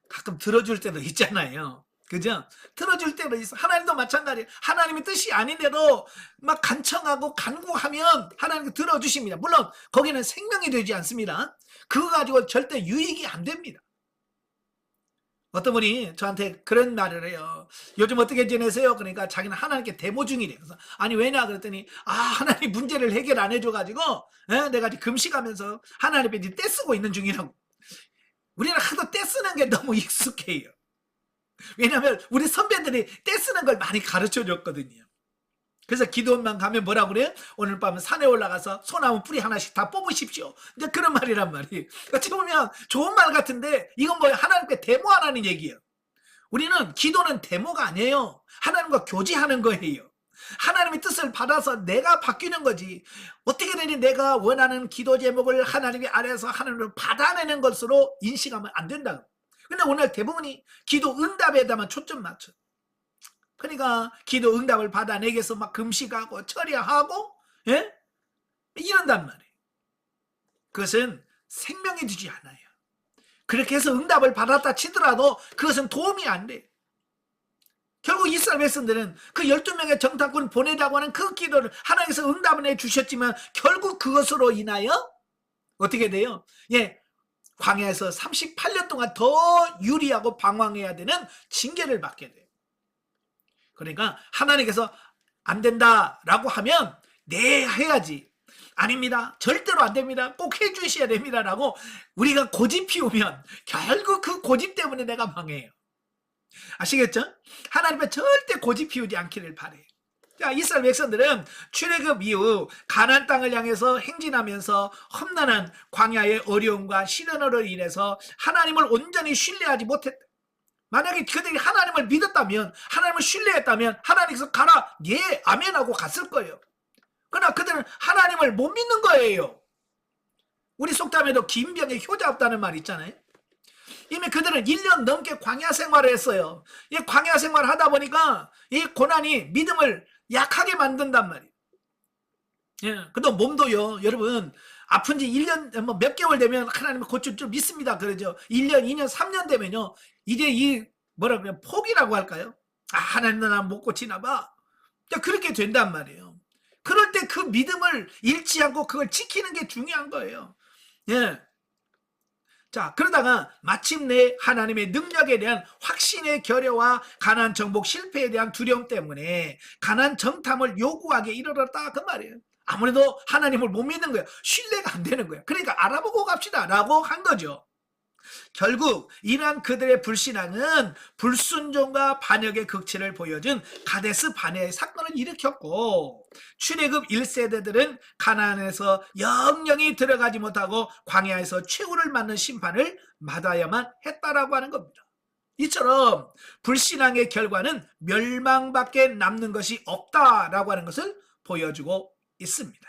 가끔 들어줄 때도 있잖아요. 그죠? 들어줄 때도 있어. 하나님도 마찬가지예요. 하나님의 뜻이 아닌데도 막 간청하고 간구하면 하나님께 들어주십니다. 물론 거기는 생명이 되지 않습니다. 그거 가지고 절대 유익이 안 됩니다. 어떤 분이 저한테 그런 말을 해요. 요즘 어떻게 지내세요? 그러니까 자기는 하나님께 데모 중이래. 그래서 아니 왜냐 그랬더니 하나님 문제를 해결 안 해줘가지고 내가 금식하면서 하나님께 떼쓰고 있는 중이라고. 우리는 하도 떼쓰는 게 너무 익숙해요. 왜냐하면 우리 선배들이 떼쓰는 걸 많이 가르쳐줬거든요. 그래서 기도원만 가면 뭐라고 그래요? 오늘 밤은 산에 올라가서 소나무 뿌리 하나씩 다 뽑으십시오. 이제 그런 말이란 말이에요. 어찌 보면 좋은 말 같은데 이건 뭐예요? 하나님께 데모하라는 얘기예요. 우리는 기도는 데모가 아니에요. 하나님과 교제하는 거예요. 하나님의 뜻을 받아서 내가 바뀌는 거지. 어떻게 되니 내가 원하는 기도 제목을 하나님의 아래에서 하나님을 받아내는 것으로 인식하면 안 된다. 근데 오늘 대부분이 기도 응답에다만 초점 맞춰. 그러니까 기도 응답을 받아내기 위해서 막 금식하고 철야하고 이런단 말이에요. 그것은 생명이 되지 않아요. 그렇게 해서 응답을 받았다 치더라도 그것은 도움이 안 돼. 결국 이스라엘 백성들은 그 12명의 정탐꾼 보내자고 하는 그 기도를 하나님께서 응답을 해주셨지만 결국 그것으로 인하여 어떻게 돼요? 광야에서 38년 동안 더 유리하고 방황해야 되는 징계를 받게 돼요. 그러니까 하나님께서 안 된다라고 하면 네 해야지. 아닙니다. 절대로 안 됩니다. 꼭 해주셔야 됩니다. 라고 우리가 고집 피우면 결국 그 고집 때문에 내가 망해요. 아시겠죠? 하나님은 절대 고집 피우지 않기를 바래요. 자, 이스라엘 백성들은 출애굽 이후 가나안 땅을 향해서 행진하면서 험난한 광야의 어려움과 시련으로 인해서 하나님을 온전히 신뢰하지 못했다. 만약에 그들이 하나님을 믿었다면, 하나님을 신뢰했다면 하나님께서 가라, 예, 아멘하고 갔을 거예요. 그러나 그들은 하나님을 못 믿는 거예요. 우리 속담에도 긴 병에 효자 없다는 말 있잖아요. 이미 그들은 1년 넘게 광야 생활을 했어요. 이 광야 생활을 하다 보니까 이 고난이 믿음을 약하게 만든단 말이에요. 근데 몸도요, 여러분, 아픈 지 1년, 몇 개월 되면 하나님을 고칠 줄 믿습니다. 그러죠. 1년, 2년, 3년 되면요, 이제 포기라고 할까요? 하나님도 나 못 고치나 봐. 그렇게 된단 말이에요. 그럴 때 그 믿음을 잃지 않고 그걸 지키는 게 중요한 거예요. 자, 그러다가 마침내 하나님의 능력에 대한 확신의 결여와 가나안 정복 실패에 대한 두려움 때문에 가나안 정탐을 요구하게 이르렀다 그 말이에요. 아무래도 하나님을 못 믿는 거예요. 신뢰가 안 되는 거예요. 그러니까 알아보고 갑시다 라고 한 거죠. 결국 이러한 그들의 불신앙은 불순종과 반역의 극치를 보여준 가데스 바네아의 사건을 일으켰고, 출애굽 1세대들은 가나안에서 영영이 들어가지 못하고 광야에서 최후를 맞는 심판을 받아야만 했다라고 하는 겁니다. 이처럼 불신앙의 결과는 멸망밖에 남는 것이 없다라고 하는 것을 보여주고 있습니다.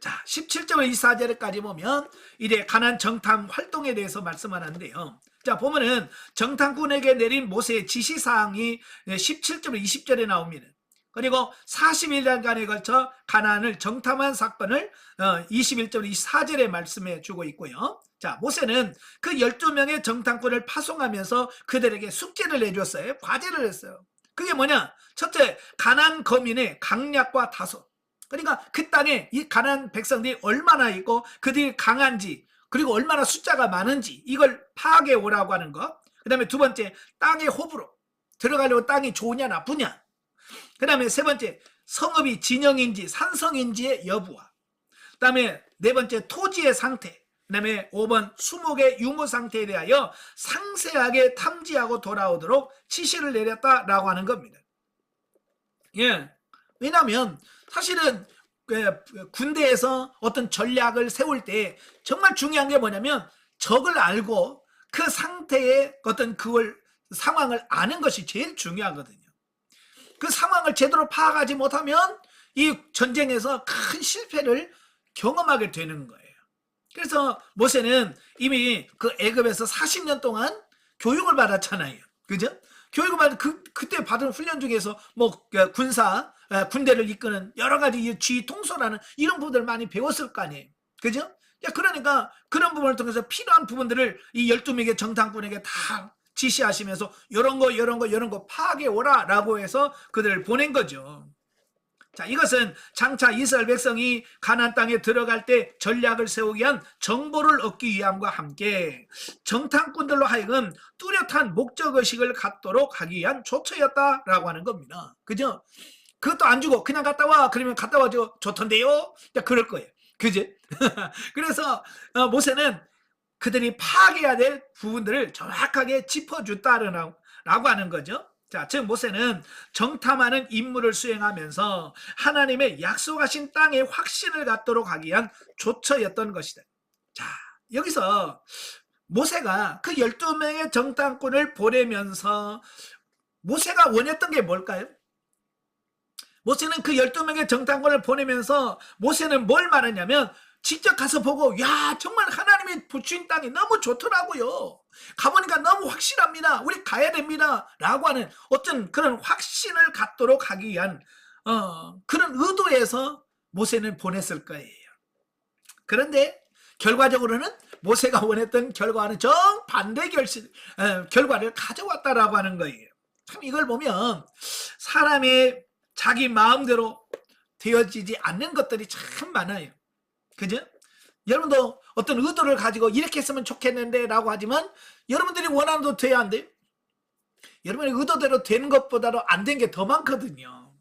자, 17절부터 24절까지 보면 이제 가나안 정탐 활동에 대해서 말씀하는데요. 자, 보면은 정탐꾼에게 내린 모세의 지시사항이 17절부터 20절에 나옵니다. 그리고 41년간에 걸쳐 가나안을 정탐한 사건을 21절부터 24절에 말씀해 주고 있고요. 자, 모세는 그 12명의 정탐꾼을 파송하면서 그들에게 숙제를 내줬어요. 과제를 했어요. 그게 뭐냐? 첫째, 가나안 거민의 강약과 다소. 그러니까 그 땅에 이 가나안 백성들이 얼마나 있고 그들이 강한지, 그리고 얼마나 숫자가 많은지 이걸 파악해 오라고 하는 것. 그 다음에 두 번째, 땅의 호불호. 들어가려고 땅이 좋으냐 나쁘냐. 그 다음에 세 번째, 성읍이 진영인지 산성인지의 여부와, 그 다음에 네 번째, 토지의 상태, 그 다음에 5번, 수목의 유무 상태에 대하여 상세하게 탐지하고 돌아오도록 지시를 내렸다라고 하는 겁니다. 예, 왜냐하면 사실은 군대에서 어떤 전략을 세울 때 정말 중요한 게 뭐냐면 적을 알고 그 상태의 어떤 그걸 상황을 아는 것이 제일 중요하거든요. 그 상황을 제대로 파악하지 못하면 이 전쟁에서 큰 실패를 경험하게 되는 거예요. 그래서 모세는 이미 그 애굽에서 40년 동안 교육을 받았잖아요. 그죠? 교육을 받은 그때 받은 훈련 중에서 뭐 군사 군대를 이끄는 여러 가지 지휘 통솔하는 이런 부분들을 많이 배웠을 거 아니에요. 그죠? 그러니까 그런 부분을 통해서 필요한 부분들을 이 12명의 정탐꾼에게 다 지시하시면서 이런 거 파악해 오라 라고 해서 그들을 보낸 거죠. 자, 이것은 장차 이스라엘 백성이 가나안 땅에 들어갈 때 전략을 세우기 위한 정보를 얻기 위함과 함께 정탐꾼들로 하여금 뚜렷한 목적의식을 갖도록 하기 위한 조처였다라고 하는 겁니다. 그죠? 그것도 안 주고 그냥 갔다 와 그러면 갔다 와줘 좋던데요? 그럴 거예요. 그지? 그래서 모세는 그들이 파악해야 될 부분들을 정확하게 짚어줬다라고 하는 거죠. 자, 즉 모세는 정탐하는 임무를 수행하면서 하나님의 약속하신 땅에 확신을 갖도록 하기 위한 조처였던 것이다. 자, 여기서 모세가 그 12명의 정탐꾼을 보내면서 모세가 원했던 게 뭘까요? 모세는 그 12명의 정탐꾼을 보내면서 모세는 뭘 말했냐면 직접 가서 보고 야 정말 하나님의 주인 땅이 너무 좋더라고요. 가보니까 너무 확실합니다. 우리 가야 됩니다. 라고 하는 어떤 그런 확신을 갖도록 하기 위한 그런 의도에서 모세는 보냈을 거예요. 그런데 결과적으로는 모세가 원했던 결과와는 정반대 결과를 가져왔다라고 하는 거예요. 참 이걸 보면 사람의 자기 마음대로 되어지지 않는 것들이 참 많아요. 그죠? 여러분도 어떤 의도를 가지고 이렇게 했으면 좋겠는데 라고 하지만 여러분들이 원하는 대로 돼야 안 돼요? 여러분의 의도대로 되는 것보다도 안 된 게 더 많거든요.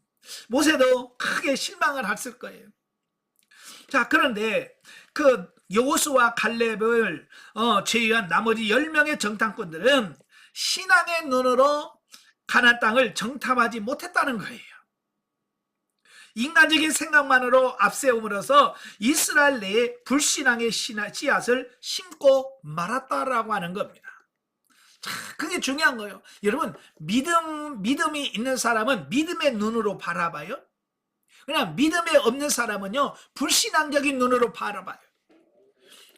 모세도 크게 실망을 했을 거예요. 자, 그런데 그 여호수아와 갈렙을 제외한 나머지 10명의 정탐꾼들은 신앙의 눈으로 가나안 땅을 정탐하지 못했다는 거예요. 인간적인 생각만으로 앞세움으로써 이스라엘 내에 불신앙의 씨앗을 심고 말았다라고 하는 겁니다. 자, 그게 중요한 거예요. 여러분, 믿음이 있는 사람은 믿음의 눈으로 바라봐요. 그냥 믿음이 없는 사람은요, 불신앙적인 눈으로 바라봐요.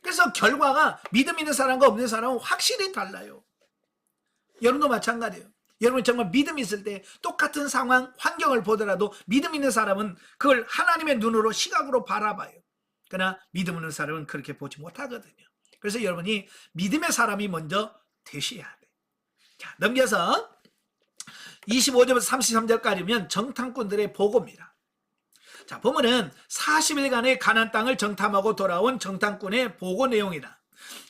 그래서 결과가 믿음 있는 사람과 없는 사람은 확실히 달라요. 여러분도 마찬가지예요. 여러분 정말 믿음이 있을 때 똑같은 상황, 환경을 보더라도 믿음 있는 사람은 그걸 하나님의 눈으로 시각으로 바라봐요. 그러나 믿음 없는 사람은 그렇게 보지 못하거든요. 그래서 여러분이 믿음의 사람이 먼저 되셔야 돼요. 자, 넘겨서 25절부터 33절까지면 정탐꾼들의 보고입니다. 자, 보면은 40일간의 가나안 땅을 정탐하고 돌아온 정탐꾼의 보고 내용이다.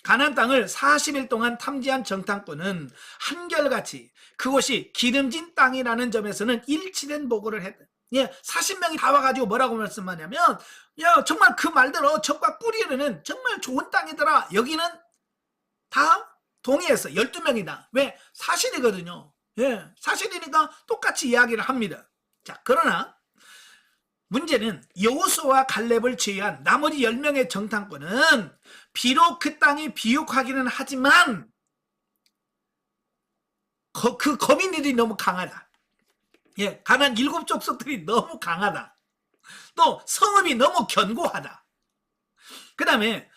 가나안 땅을 40일 동안 탐지한 정탐꾼은 한결같이 그곳이 기름진 땅이라는 점에서는 일치된 보고를 했다. 40명이 다 와가지고 뭐라고 말씀하냐면 정말 그 말대로 적과 꿀이르는 정말 좋은 땅이더라. 여기는 다 동의했어. 12명이다. 왜? 사실이거든요. 사실이니까 똑같이 이야기를 합니다. 자, 그러나 문제는 여호수아와 갈렙을 제외한 나머지 10명의 정탐꾼은 비록 그 땅이 비옥하기는 하지만 그 거민들이 너무 강하다. 가나안 7족속들이 너무 강하다. 또 성읍이 너무 견고하다. 그 다음에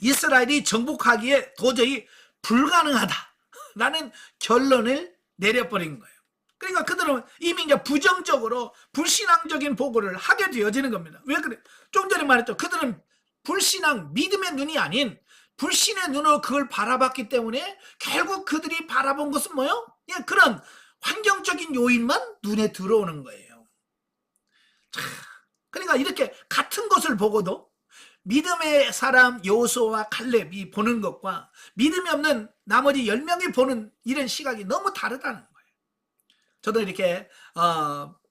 이스라엘이 정복하기에 도저히 불가능하다라는 결론을 내려버린 거예요. 그러니까 그들은 이미 이제 부정적으로 불신앙적인 보고를 하게 되어지는 겁니다. 왜 그래? 좀 전에 말했죠. 그들은 불신앙, 믿음의 눈이 아닌 불신의 눈으로 그걸 바라봤기 때문에 결국 그들이 바라본 것은 뭐예요? 그런 환경적인 요인만 눈에 들어오는 거예요. 자, 그러니까 이렇게 같은 것을 보고도 믿음의 사람 여호수아와 칼렙이 보는 것과 믿음이 없는 나머지 10명이 보는 이런 시각이 너무 다르다는 거예요. 저도 이렇게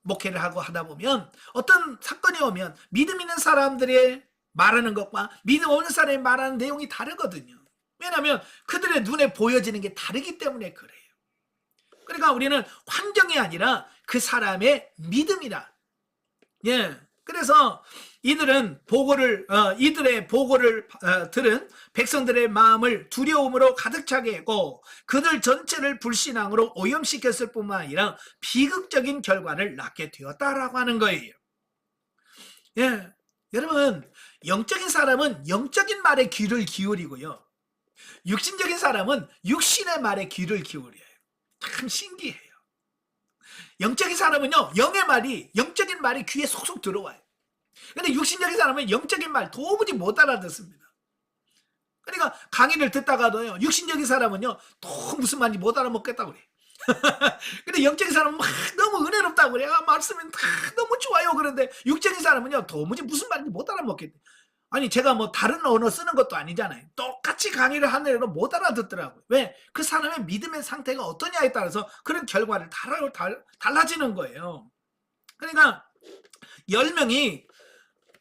목회를 하고 하다 보면 어떤 사건이 오면 믿음 있는 사람들의 말하는 것과 믿음 없는 사람이 말하는 내용이 다르거든요. 왜냐하면 그들의 눈에 보여지는 게 다르기 때문에 그래요. 그러니까 우리는 환경이 아니라 그 사람의 믿음이라. 예. 그래서 이들의 보고를 들은 백성들의 마음을 두려움으로 가득 차게 했고 그들 전체를 불신앙으로 오염시켰을 뿐만 아니라 비극적인 결과를 낳게 되었다라고 하는 거예요. 예. 여러분, 영적인 사람은 영적인 말에 귀를 기울이고요. 육신적인 사람은 육신의 말에 귀를 기울여요. 참 신기해요. 영적인 사람은요, 영적인 말이 귀에 속속 들어와요. 근데 육신적인 사람은 영적인 말 도무지 못 알아듣습니다. 그러니까 강의를 듣다가도요, 육신적인 사람은요, 또 무슨 말인지 못 알아먹겠다고 그래요. 근데 영적인 사람은 막 너무 은혜롭다고 그래요. 말씀이 너무 좋아요. 그런데 육적인 사람은요, 도무지 무슨 말인지 못 알아먹겠대. 아니, 제가 뭐 다른 언어 쓰는 것도 아니잖아요. 똑같이 강의를 하느라도 못 알아듣더라고요. 왜? 그 사람의 믿음의 상태가 어떠냐에 따라서 그런 결과를 달라지는 거예요. 그러니까 10명이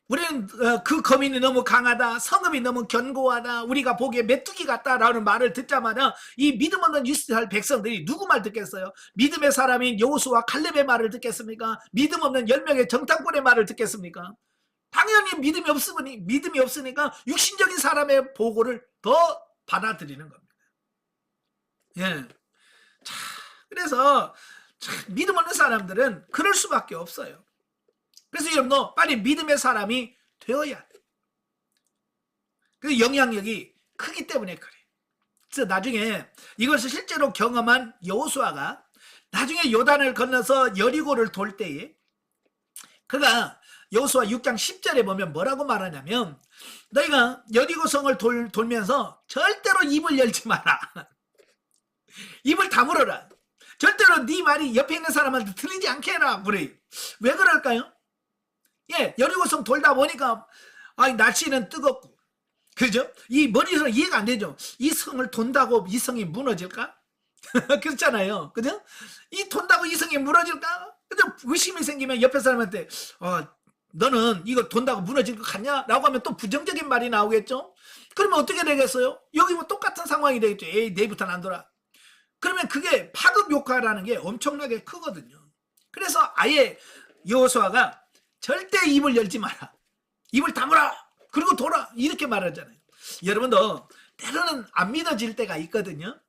우리는 그 거민이 너무 강하다, 성읍이 너무 견고하다, 우리가 보기에 메뚜기 같다라는 말을 듣자마자 이 믿음 없는 이스라엘 백성들이 누구 말 듣겠어요? 믿음의 사람인 여호수아와 칼렙의 말을 듣겠습니까? 믿음 없는 10명의 정탐꾼의 말을 듣겠습니까? 당연히 믿음이 없으니까 육신적인 사람의 보고를 더 받아들이는 겁니다. 예. 자, 그래서 믿음 없는 사람들은 그럴 수밖에 없어요. 그래서 여러분도 빨리 믿음의 사람이 되어야 돼요. 그 영향력이 크기 때문에 그래요. 그래서 나중에 이것을 실제로 경험한 여호수아가 나중에 요단을 건너서 여리고를 돌 때에 그가 여호수아 6장 10절에 보면 뭐라고 말하냐면 너희가 여리고성을 돌면서 절대로 입을 열지 마라. 입을 다물어라. 절대로 네 말이 옆에 있는 사람한테 들리지 않게 해라. 그래요. 왜 그럴까요? 예, 여리고성 돌다 보니까 날씨는 뜨겁고 그죠? 이 머리에서 이해가 안 되죠. 이 성을 돈다고 이 성이 무너질까? 그렇잖아요. 그죠? 이 돈다고 이 성이 무너질까? 그죠? 의심이 생기면 옆에 사람한테 너는 이거 돈다고 무너질 것 같냐? 라고 하면 또 부정적인 말이 나오겠죠? 그러면 어떻게 되겠어요? 여기 뭐 똑같은 상황이 되겠죠. 에이, 내일부터는 안 돌아. 그러면 그게 파급 효과라는 게 엄청나게 크거든요. 그래서 아예 여호수아가 절대 입을 열지 마라. 입을 다물어. 그리고 돌아. 이렇게 말하잖아요. 여러분도 때로는 안 믿어질 때가 있거든요.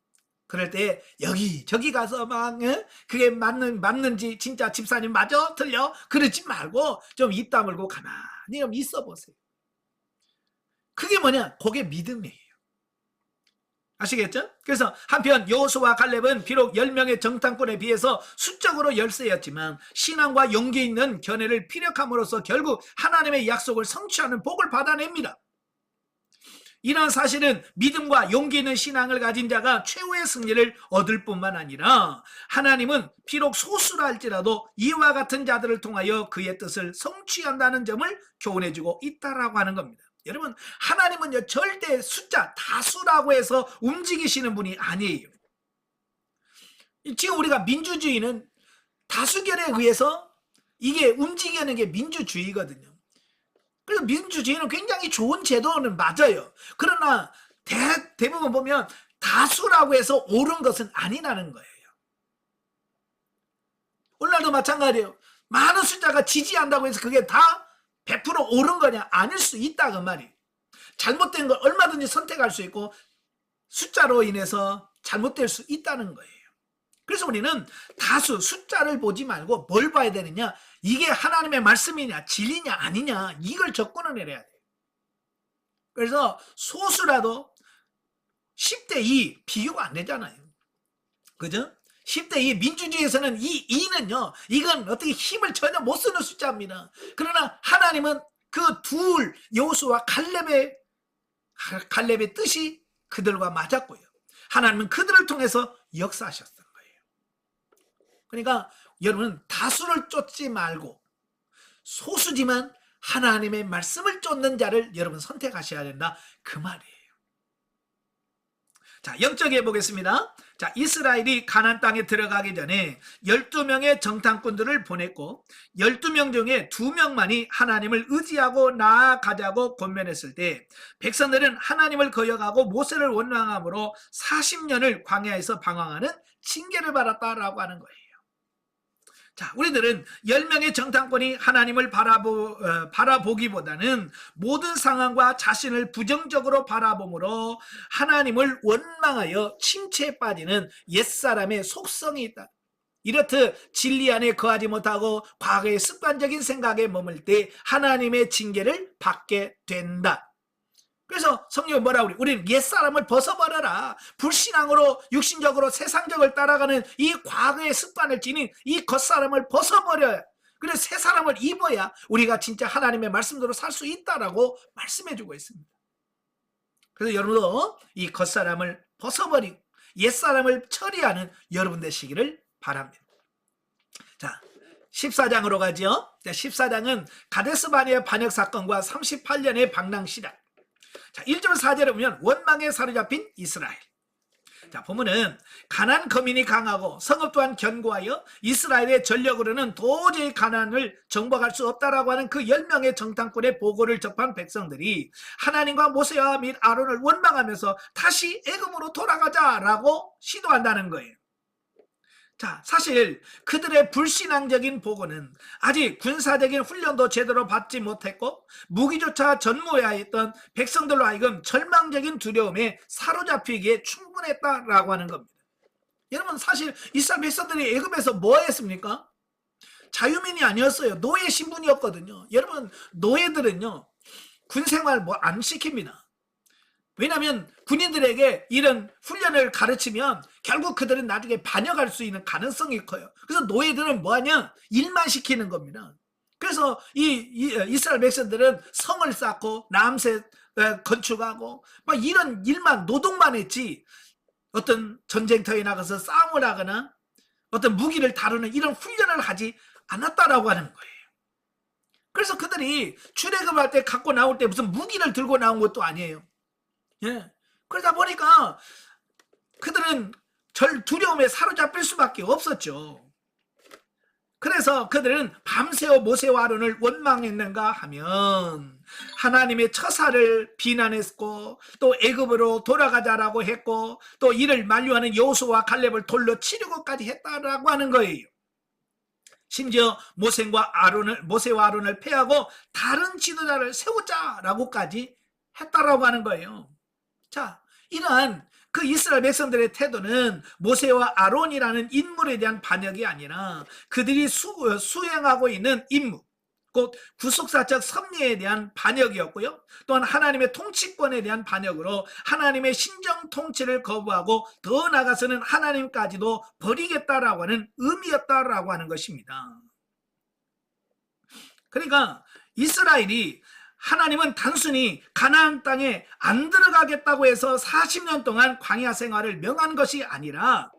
그럴 때 여기저기 가서 막 그게 맞는지 진짜 집사님 맞아? 틀려? 그러지 말고 좀 입 다물고 가만히 좀 있어 보세요. 그게 뭐냐? 그게 믿음이에요. 아시겠죠? 그래서 한편 여호수아와 갈렙은 비록 10명의 정탐꾼에 비해서 수적으로 열세였지만 신앙과 용기 있는 견해를 피력함으로써 결국 하나님의 약속을 성취하는 복을 받아냅니다. 이런 사실은 믿음과 용기 있는 신앙을 가진 자가 최후의 승리를 얻을 뿐만 아니라 하나님은 비록 소수라 할지라도 이와 같은 자들을 통하여 그의 뜻을 성취한다는 점을 교훈해주고 있다라고 하는 겁니다. 여러분, 하나님은요 절대 숫자 다수라고 해서 움직이시는 분이 아니에요. 지금 우리가 민주주의는 다수결에 의해서 이게 움직이는 게 민주주의거든요. 그래서 민주주의는 굉장히 좋은 제도는 맞아요. 그러나 대부분 보면 다수라고 해서 옳은 것은 아니라는 거예요. 오늘날도 마찬가지예요. 많은 숫자가 지지한다고 해서 그게 다 100% 옳은 거냐? 아닐 수 있다 그 말이. 잘못된 걸 얼마든지 선택할 수 있고 숫자로 인해서 잘못될 수 있다는 거예요. 그래서 우리는 다수 숫자를 보지 말고 뭘 봐야 되느냐? 이게 하나님의 말씀이냐 진리냐 아니냐 이걸 접근을 해야 돼요. 그래서 소수라도 10대 2 비교가 안 되잖아요. 그죠? 10대 2 민주주의에서는 이 2는요 이건 어떻게 힘을 전혀 못 쓰는 숫자입니다. 그러나 하나님은 그 둘 여호수아와 갈렙의 뜻이 그들과 맞았고요. 하나님은 그들을 통해서 역사하셨던 거예요. 그러니까 여러분 다수를 쫓지 말고 소수지만 하나님의 말씀을 쫓는 자를 여러분 선택하셔야 된다, 그 말이에요. 자, 영적에 보겠습니다. 자, 이스라엘이 가나안 땅에 들어가기 전에 12명의 정탐꾼들을 보냈고 12명 중에 2명만이 하나님을 의지하고 나아가자고 권면했을 때 백성들은 하나님을 거역하고 모세를 원망함으로 40년을 광야에서 방황하는 징계를 받았다라고 하는 거예요. 자, 우리들은 10명의 정탐꾼이 하나님을 바라보기보다는 모든 상황과 자신을 부정적으로 바라봄으로 하나님을 원망하여 침체에 빠지는 옛사람의 속성이 있다. 이렇듯 진리 안에 거하지 못하고 과거의 습관적인 생각에 머물 때 하나님의 징계를 받게 된다. 그래서 성경은 뭐라 그래? 우리는 옛사람을 벗어버려라. 불신앙으로 육신적으로 세상적을 따라가는 이 과거의 습관을 지닌 이 겉사람을 벗어버려야, 그래서 새 사람을 입어야 우리가 진짜 하나님의 말씀대로 살 수 있다라고 말씀해주고 있습니다. 그래서 여러분도 이 겉사람을 벗어버리고 옛사람을 처리하는 여러분 되시기를 바랍니다. 자, 14장으로 가죠. 14장은 가데스바네아 반역 사건과 38년의 방랑 시작. 자, 1절 4절에 보면 원망에 사로잡힌 이스라엘. 자, 보면은 가나안 거민이 강하고 성읍 또한 견고하여 이스라엘의 전력으로는 도저히 가나안을 정복할 수 없다라고 하는 그 10명의 정탐꾼의 보고를 접한 백성들이 하나님과 모세와 및 아론을 원망하면서 다시 애굽으로 돌아가자라고 시도한다는 거예요. 자, 사실 그들의 불신앙적인 보고는 아직 군사적인 훈련도 제대로 받지 못했고 무기조차 전무해야 했던 백성들로 하여금 절망적인 두려움에 사로잡히기에 충분했다라고 하는 겁니다. 여러분, 사실 이스라엘 백성들이 애굽에서 뭐 했습니까? 자유민이 아니었어요. 노예 신분이었거든요. 여러분, 노예들은요 군생활 뭐 안 시킵니다. 왜냐하면 군인들에게 이런 훈련을 가르치면 결국 그들은 나중에 반역할 수 있는 가능성이 커요. 그래서 노예들은 뭐하냐? 일만 시키는 겁니다. 그래서 이스라엘 백성들은 성을 쌓고 남새 건축하고 막 이런 일만, 노동만 했지 어떤 전쟁터에 나가서 싸움을 하거나 어떤 무기를 다루는 이런 훈련을 하지 않았다라고 하는 거예요. 그래서 그들이 출애굽할 때 갖고 나올 때 무슨 무기를 들고 나온 것도 아니에요. 예. 그러다 보니까 그들은 두려움에 사로잡힐 수밖에 없었죠. 그래서 그들은 밤새워 모세와 아론을 원망했는가 하면 하나님의 처사를 비난했고 또 애굽으로 돌아가자라고 했고 또 이를 만류하는 여호수아와 갈렙을 돌로 치려고까지 했다라고 하는 거예요. 심지어 모세와 아론을 패하고 다른 지도자를 세우자라고까지 했다라고 하는 거예요. 자, 이러한 그 이스라엘 백성들의 태도는 모세와 아론이라는 인물에 대한 반역이 아니라 그들이 수행하고 있는 임무, 곧 구속사적 섭리에 대한 반역이었고요. 또한 하나님의 통치권에 대한 반역으로 하나님의 신정 통치를 거부하고 더 나아가서는 하나님까지도 버리겠다라고 하는 의미였다라고 하는 것입니다. 그러니까 이스라엘이, 하나님은 단순히 가나안 땅에 안 들어가겠다고 해서 40년 동안 광야 생활을 명한 것이 아니라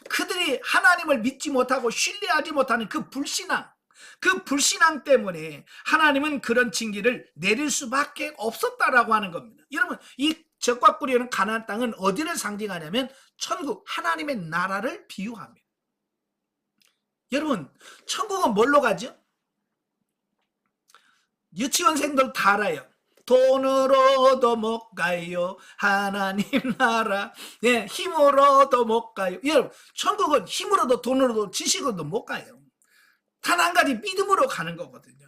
그들이 하나님을 믿지 못하고 신뢰하지 못하는 그 불신앙 때문에 하나님은 그런 징계를 내릴 수밖에 없었다라고 하는 겁니다. 여러분, 이 적과 꿀이는 가나안 땅은 어디를 상징하냐면 천국, 하나님의 나라를 비유합니다. 여러분, 천국은 뭘로 가죠? 유치원생들 다 알아요. 돈으로도 못 가요. 하나님 나라. 예, 힘으로도 못 가요. 여러분, 천국은 힘으로도 돈으로도 지식으로도 못 가요. 단 한 가지, 믿음으로 가는 거거든요.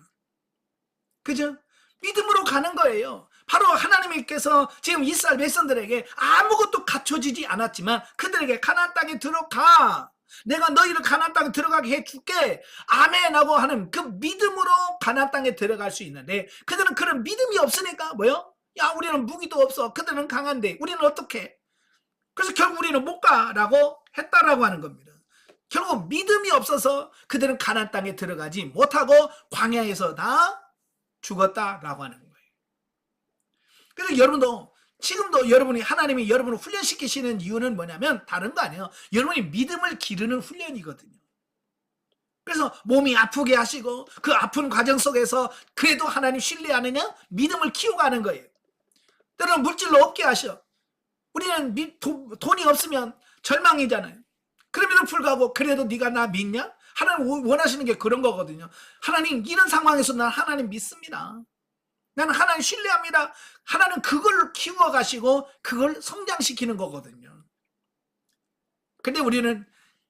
그죠? 믿음으로 가는 거예요. 바로 하나님께서 지금 이스라엘 백성들에게 아무것도 갖춰지지 않았지만 그들에게 가나안 땅에 들어가. 내가 너희를 가나안 땅에 들어가게 해줄게. 아멘 하고 하는 그 믿음으로 가나안 땅에 들어갈 수 있는데 그들은 그런 믿음이 없으니까 뭐요? 야, 우리는 무기도 없어. 그들은 강한데 우리는 어떻게? 그래서 결국 우리는 못 가라고 했다라고 하는 겁니다. 결국 믿음이 없어서 그들은 가나안 땅에 들어가지 못하고 광야에서 다 죽었다라고 하는 거예요. 그래서 여러분도 지금도 여러분이, 하나님이 여러분을 훈련시키시는 이유는 뭐냐면 다른 거 아니에요. 여러분이 믿음을 기르는 훈련이거든요. 그래서 몸이 아프게 하시고 그 아픈 과정 속에서 그래도 하나님 신뢰하느냐? 믿음을 키워가는 거예요. 때로는 물질로 없게 하셔. 우리는 돈이 없으면 절망이잖아요. 그럼에도 불구하고 그래도 네가 나 믿냐? 하나님 원하시는 게 그런 거거든요. 하나님 이런 상황에서 난 하나님 믿습니다. 나는 하나님 신뢰합니다. 하나님 그걸 키워가시고 그걸 성장시키는 거거든요. 근데 우리는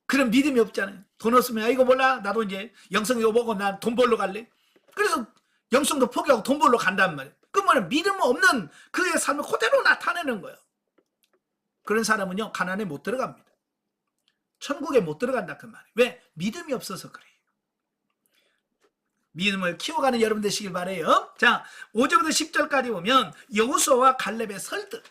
그런 믿음이 없잖아요. 돈 없으면 이거 몰라 나도 이제 영성 이거 보고 난 돈 벌러 갈래. 그래서 영성도 포기하고 돈 벌러 간단 말이에요. 그러면 믿음 없는 그의 삶을 그대로 나타내는 거예요. 그런 사람은요 가난에 못 들어갑니다. 천국에 못 들어간다 그 말이에요. 왜? 믿음이 없어서 그래요. 믿음을 키워가는 여러분 되시길 바래요. 자, 5절부터 10절까지 보면 여호수아와 갈렙의 설득.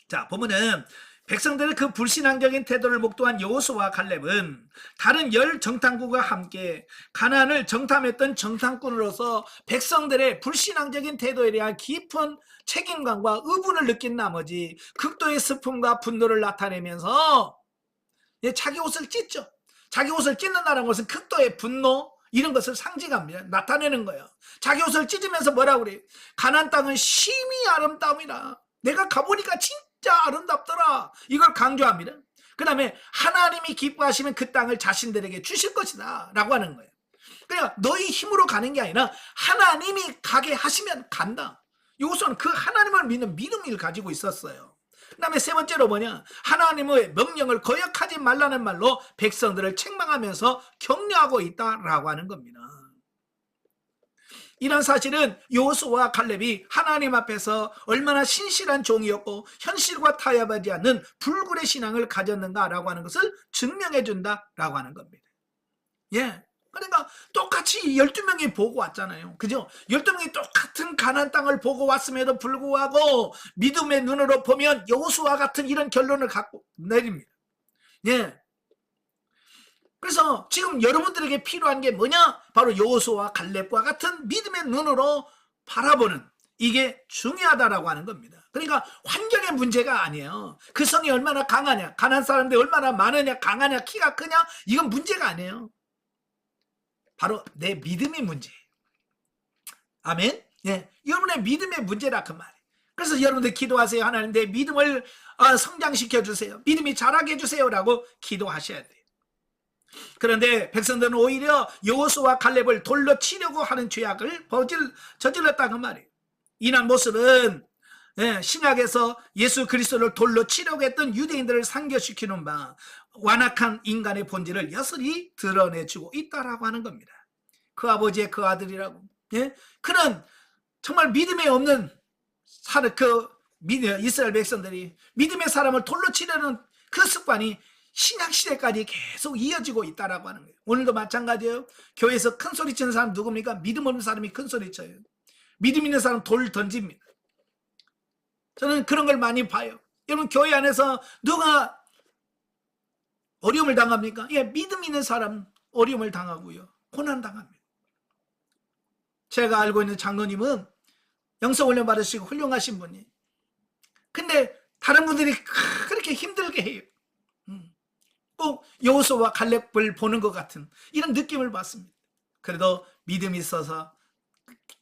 자, 보면은 백성들의 그 불신앙적인 태도를 목도한 여호수아와 갈렙은 다른 10 정탐꾼과 함께 가나안을 정탐했던 정탐꾼으로서 백성들의 불신앙적인 태도에 대한 깊은 책임감과 의분을 느낀 나머지 극도의 슬픔과 분노를 나타내면서 자기 옷을 찢죠. 자기 옷을 찢는다는 것은 극도의 분노 이런 것을 상징합니다. 나타내는 거예요. 자기 옷을 찢으면서 뭐라고 그래요? 가나안 땅은 심히 아름다움이라. 내가 가보니까 진짜 아름답더라. 이걸 강조합니다. 그 다음에 하나님이 기뻐하시면 그 땅을 자신들에게 주실 것이다 라고 하는 거예요. 그러니까 너희 힘으로 가는 게 아니라 하나님이 가게 하시면 간다. 이것은 그 하나님을 믿는 믿음을 가지고 있었어요. 그 다음에 세 번째로 뭐냐, 하나님의 명령을 거역하지 말라는 말로 백성들을 책망하면서 격려하고 있다라고 하는 겁니다. 이런 사실은 여호수아와 갈렙이 하나님 앞에서 얼마나 신실한 종이었고 현실과 타협하지 않는 불굴의 신앙을 가졌는가라고 하는 것을 증명해 준다라고 하는 겁니다. 예. 그러니까 똑같이 12명이 보고 왔잖아요. 그죠? 12명이 똑같은 가나안 땅을 보고 왔음에도 불구하고 믿음의 눈으로 보면 여호수아 같은 이런 결론을 갖고 내립니다. 예. 그래서 지금 여러분들에게 필요한 게 뭐냐? 바로 여호수아와 갈렙과 같은 믿음의 눈으로 바라보는, 이게 중요하다라고 하는 겁니다. 그러니까 환경의 문제가 아니에요. 그 성이 얼마나 강하냐, 가나안 사람들이 얼마나 많으냐, 강하냐, 키가 크냐, 이건 문제가 아니에요. 바로 내 믿음의 문제예요. 아멘. 예, 여러분의 믿음의 문제라 그 말이에요. 그래서 여러분들 기도하세요. 하나님 내 믿음을 성장시켜 주세요. 믿음이 자라게 해주세요라고 기도하셔야 돼요. 그런데 백성들은 오히려 여호수아와 갈렙을 돌로 치려고 하는 죄악을 저질렀다 그 말이에요. 이런 모습은 신약에서 예수 그리스도를 돌로 치려고 했던 유대인들을 상기시키는 바 완악한 인간의 본질을 여슬히 드러내주고 있다라고 하는 겁니다. 그 아버지의 그 아들이라고. 예? 그런 정말 믿음이 없는 이스라엘 백성들이 믿음의 사람을 돌로 치려는 그 습관이 신약시대까지 계속 이어지고 있다라고 하는 거예요. 오늘도 마찬가지예요. 교회에서 큰 소리 치는 사람 누굽니까? 믿음 없는 사람이 큰 소리 쳐요. 믿음 있는 사람 돌 던집니다. 저는 그런 걸 많이 봐요. 여러분 교회 안에서 누가 어려움을 당합니까? 예, 믿음 있는 사람 어려움을 당하고요, 고난 당합니다. 제가 알고 있는 장로님은 영성훈련 받으시고 훌륭하신 분이, 근데 다른 분들이 그렇게 힘들게 해요. 꼭 여호수아와 갈렙을 보는 것 같은 이런 느낌을 받습니다. 그래도 믿음이 있어서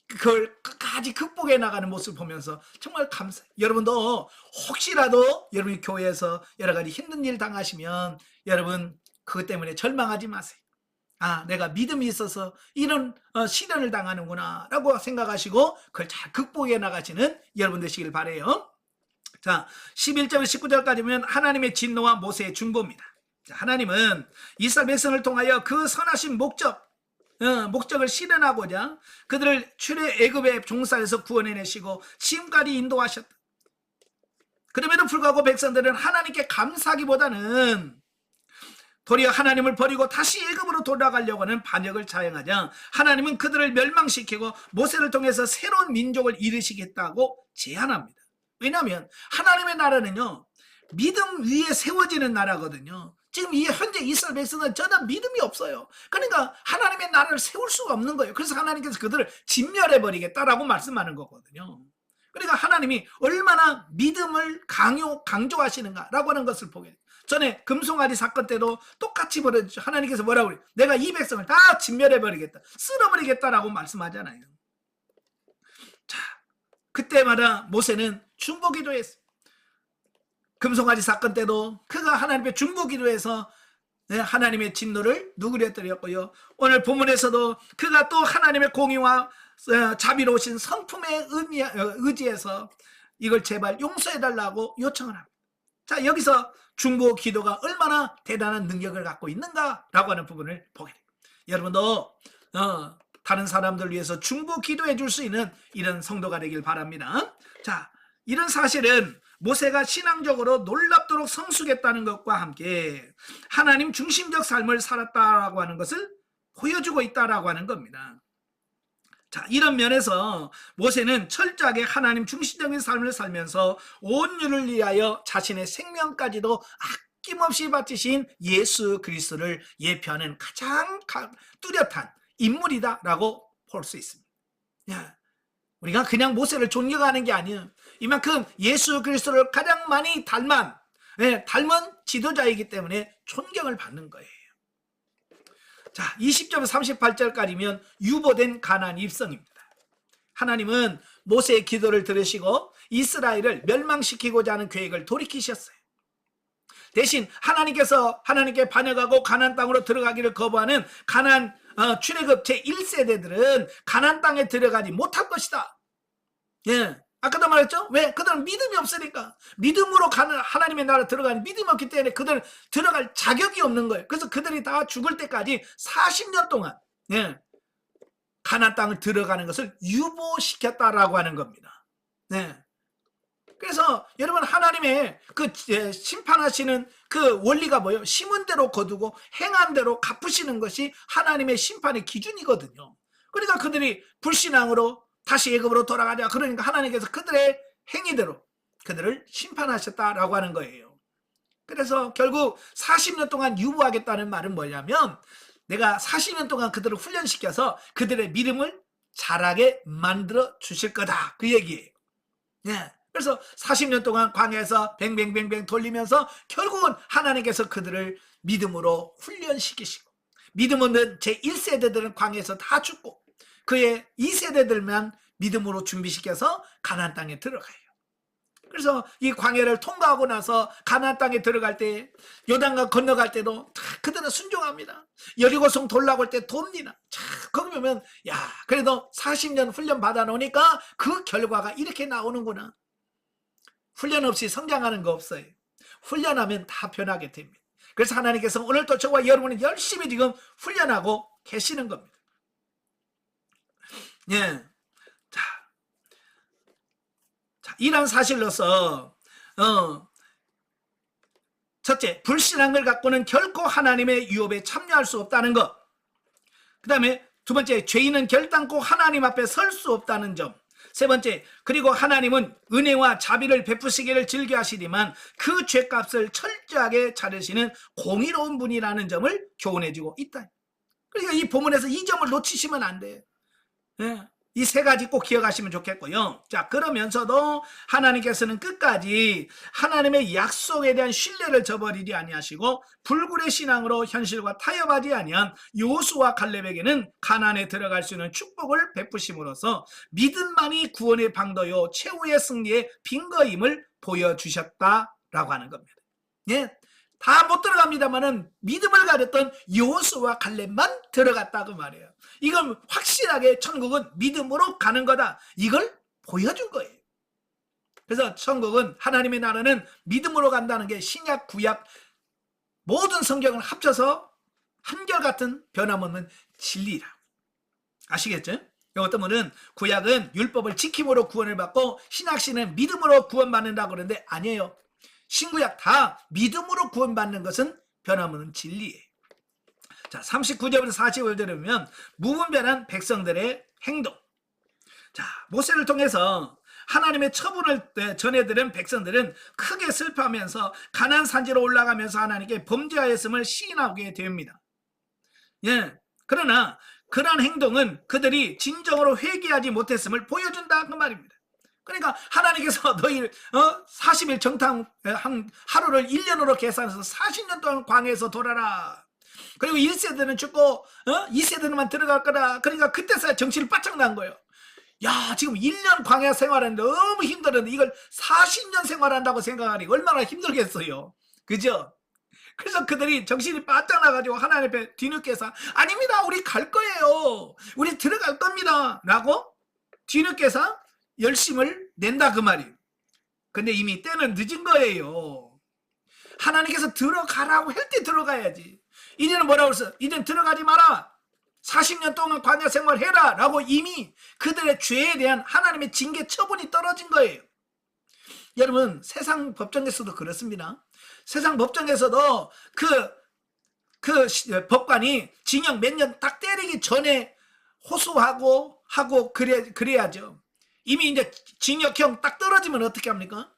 그걸 끝까지 극복해 나가는 모습을 보면서 정말 감사해요. 여러분도 혹시라도 여러분이 교회에서 여러 가지 힘든 일 당하시면 여러분 그것 때문에 절망하지 마세요. 아, 내가 믿음이 있어서 이런 시련을 당하는구나 라고 생각하시고 그걸 잘 극복해 나가시는 여러분 되시길 바라요. 자, 11절 19절까지 보면 하나님의 진노와 모세의 중보입니다. 자, 하나님은 이스라엘 백성을 통하여 그 선하신 목적을 실현하고자 그들을 출애 애굽의 종살에서 구원해내시고 지금까지 인도하셨다. 그럼에도 불구하고 백성들은 하나님께 감사하기보다는 도리어 하나님을 버리고 다시 애굽으로 돌아가려고 하는 반역을 자행하자 하나님은 그들을 멸망시키고 모세를 통해서 새로운 민족을 이루시겠다고 제안합니다. 왜냐하면 하나님의 나라는요, 믿음 위에 세워지는 나라거든요. 지금 이 현재 이스라엘 백성은 전혀 믿음이 없어요. 그러니까 하나님의 나라를 세울 수가 없는 거예요. 그래서 하나님께서 그들을 진멸해버리겠다라고 말씀하는 거거든요. 그러니까 하나님이 얼마나 믿음을 강조하시는가라고 하는 것을 보게 돼요. 전에 금송아지 사건 때도 똑같이 벌어지죠. 하나님께서 뭐라고 그래요? 내가 이 백성을 다 진멸해버리겠다, 쓸어버리겠다라고 말씀하잖아요. 자, 그때마다 모세는 중보기도했어요. 금송아지 사건 때도 그가 하나님의 중보기도해서 하나님의 진노를 누그려뜨렸고요. 오늘 본문에서도 그가 또 하나님의 공의와 자비로우신 성품에 의지해서 이걸 제발 용서해달라고 요청을 합니다. 자, 여기서 중보 기도가 얼마나 대단한 능력을 갖고 있는가라고 하는 부분을 보게 됩니다. 여러분도 다른 사람들 위해서 중보 기도해 줄 수 있는 이런 성도가 되길 바랍니다. 자, 이런 사실은 모세가 신앙적으로 놀랍도록 성숙했다는 것과 함께 하나님 중심적 삶을 살았다라고 하는 것을 보여주고 있다라고 하는 겁니다. 자, 이런 면에서 모세는 철저하게 하나님 중심적인 삶을 살면서 온유를 위하여 자신의 생명까지도 아낌없이 바치신 예수 그리스도를 예표하는 가장 뚜렷한 인물이다라고 볼 수 있습니다. 우리가 그냥 모세를 존경하는 게 아니에요. 이만큼 예수 그리스도를 가장 많이 닮은 지도자이기 때문에 존경을 받는 거예요. 자, 20절부터 38절까지면 유보된 가나안 입성입니다. 하나님은 모세의 기도를 들으시고 이스라엘을 멸망시키고자 하는 계획을 돌이키셨어요. 대신 하나님께 반역하고 가나안 땅으로 들어가기를 거부하는 가나안 출애굽 제1세대들은 가나안 땅에 들어가지 못할 것이다. 아까도 말했죠? 왜? 그들은 믿음이 없으니까. 믿음으로 가는 하나님의 나라 들어가는 믿음이 없기 때문에 그들은 들어갈 자격이 없는 거예요. 그래서 그들이 다 죽을 때까지 40년 동안 가나안 땅을 들어가는 것을 유보시켰다라고 하는 겁니다. 그래서 여러분, 하나님의 그 심판하시는 그 원리가 뭐예요? 심은 대로 거두고 행한 대로 갚으시는 것이 하나님의 심판의 기준이거든요. 그러니까 그들이 불신앙으로 다시 애굽으로 돌아가자. 그러니까 하나님께서 그들의 행위대로 그들을 심판하셨다라고 하는 거예요. 그래서 결국 40년 동안 유보하겠다는 말은 뭐냐면, 내가 40년 동안 그들을 훈련시켜서 그들의 믿음을 자라게 만들어 주실 거다, 그 얘기예요. 그래서 40년 동안 광야에서 뱅뱅뱅뱅 돌리면서 결국은 하나님께서 그들을 믿음으로 훈련시키시고, 믿음 없는 제1세대들은 광야에서 다 죽고 그의 2세대들만 믿음으로 준비시켜서 가나안 땅에 들어가요. 그래서 이 광야를 통과하고 나서 가나안 땅에 들어갈 때, 요단강 건너갈 때도 그들은 순종합니다. 여리고성 돌아올 때 돕니다. 거기 보면 그래도 40년 훈련 받아 놓으니까 그 결과가 이렇게 나오는구나. 훈련 없이 성장하는 거 없어요. 훈련하면 다 변하게 됩니다. 그래서 하나님께서 오늘도 저와 여러분은 열심히 지금 훈련하고 계시는 겁니다. 자, 이런 사실로서 첫째, 불신앙을 갖고는 결코 하나님의 유업에 참여할 수 없다는 것. 그 다음에 두 번째, 죄인은 결단코 하나님 앞에 설 수 없다는 점. 세 번째, 그리고 하나님은 은혜와 자비를 베푸시기를 즐겨하시지만 그 죄값을 철저하게 자르시는 공의로운 분이라는 점을 교훈해주고 있다. 그러니까 이 본문에서 이 점을 놓치시면 안 돼요. 이 세 가지 꼭 기억하시면 좋겠고요. 자, 그러면서도 하나님께서는 끝까지 하나님의 약속에 대한 신뢰를 저버리지 아니하시고 불굴의 신앙으로 현실과 타협하지 아니한 여호수아와 갈렙에게는 가나안에 들어갈 수 있는 축복을 베푸심으로써 믿음만이 구원의 방도요 최후의 승리의 빈거임을 보여주셨다라고 하는 겁니다. 다 못 들어갑니다만은 믿음을 가졌던 여호수아와 갈렙만 들어갔다고 말해요. 이건 확실하게 천국은 믿음으로 가는 거다, 이걸 보여준 거예요. 그래서 천국은, 하나님의 나라는 믿음으로 간다는 게 신약 구약 모든 성경을 합쳐서 한결같은 변함없는 진리라. 아시겠죠? 어떤 분은 구약은 율법을 지킴으로 구원을 받고 신약시는 믿음으로 구원받는다고 그러는데 아니에요. 신구약 다 믿음으로 구원받는 것은 변함없는 진리예요. 자, 39절부터 40절 들으면 무분별한 백성들의 행동. 자, 모세를 통해서 하나님의 처분을 전해들은 백성들은 크게 슬퍼하면서 가나안 산지로 올라가면서 하나님께 범죄하였음을 시인하게 됩니다. 그러나 그러한 행동은 그들이 진정으로 회개하지 못했음을 보여준다, 그 말입니다. 그러니까 하나님께서 너희 40일 정탐 한 하루를 1년으로 계산해서 40년 동안 광야에서 돌아라. 그리고 1세대는 죽고 2세대만 들어갈 거다. 그러니까 그때서야 정신이 바짝 난 거예요. 야, 지금 1년 광야 생활하는데 너무 힘들었는데 이걸 40년 생활한다고 생각하니 얼마나 힘들겠어요. 그죠? 그래서 그들이 정신이 바짝 나가지고 하나님 앞에 뒤늦게서 아닙니다. 우리 갈 거예요. 우리 들어갈 겁니다. 라고 뒤늦게서 열심을 낸다 그 말이에요. 근데 이미 때는 늦은 거예요. 하나님께서 들어가라고 할 때 들어가야지. 이제는 뭐라고 했어? 이제는 들어가지 마라. 40년 동안 광야 생활해라 라고 이미 그들의 죄에 대한 하나님의 징계 처분이 떨어진 거예요. 여러분, 세상 법정에서도 그렇습니다. 세상 법정에서도 그 법관이 징역 몇 년 딱 때리기 전에 호소하고 그래야죠. 이미 이제 징역형 딱 떨어지면 어떻게 합니까?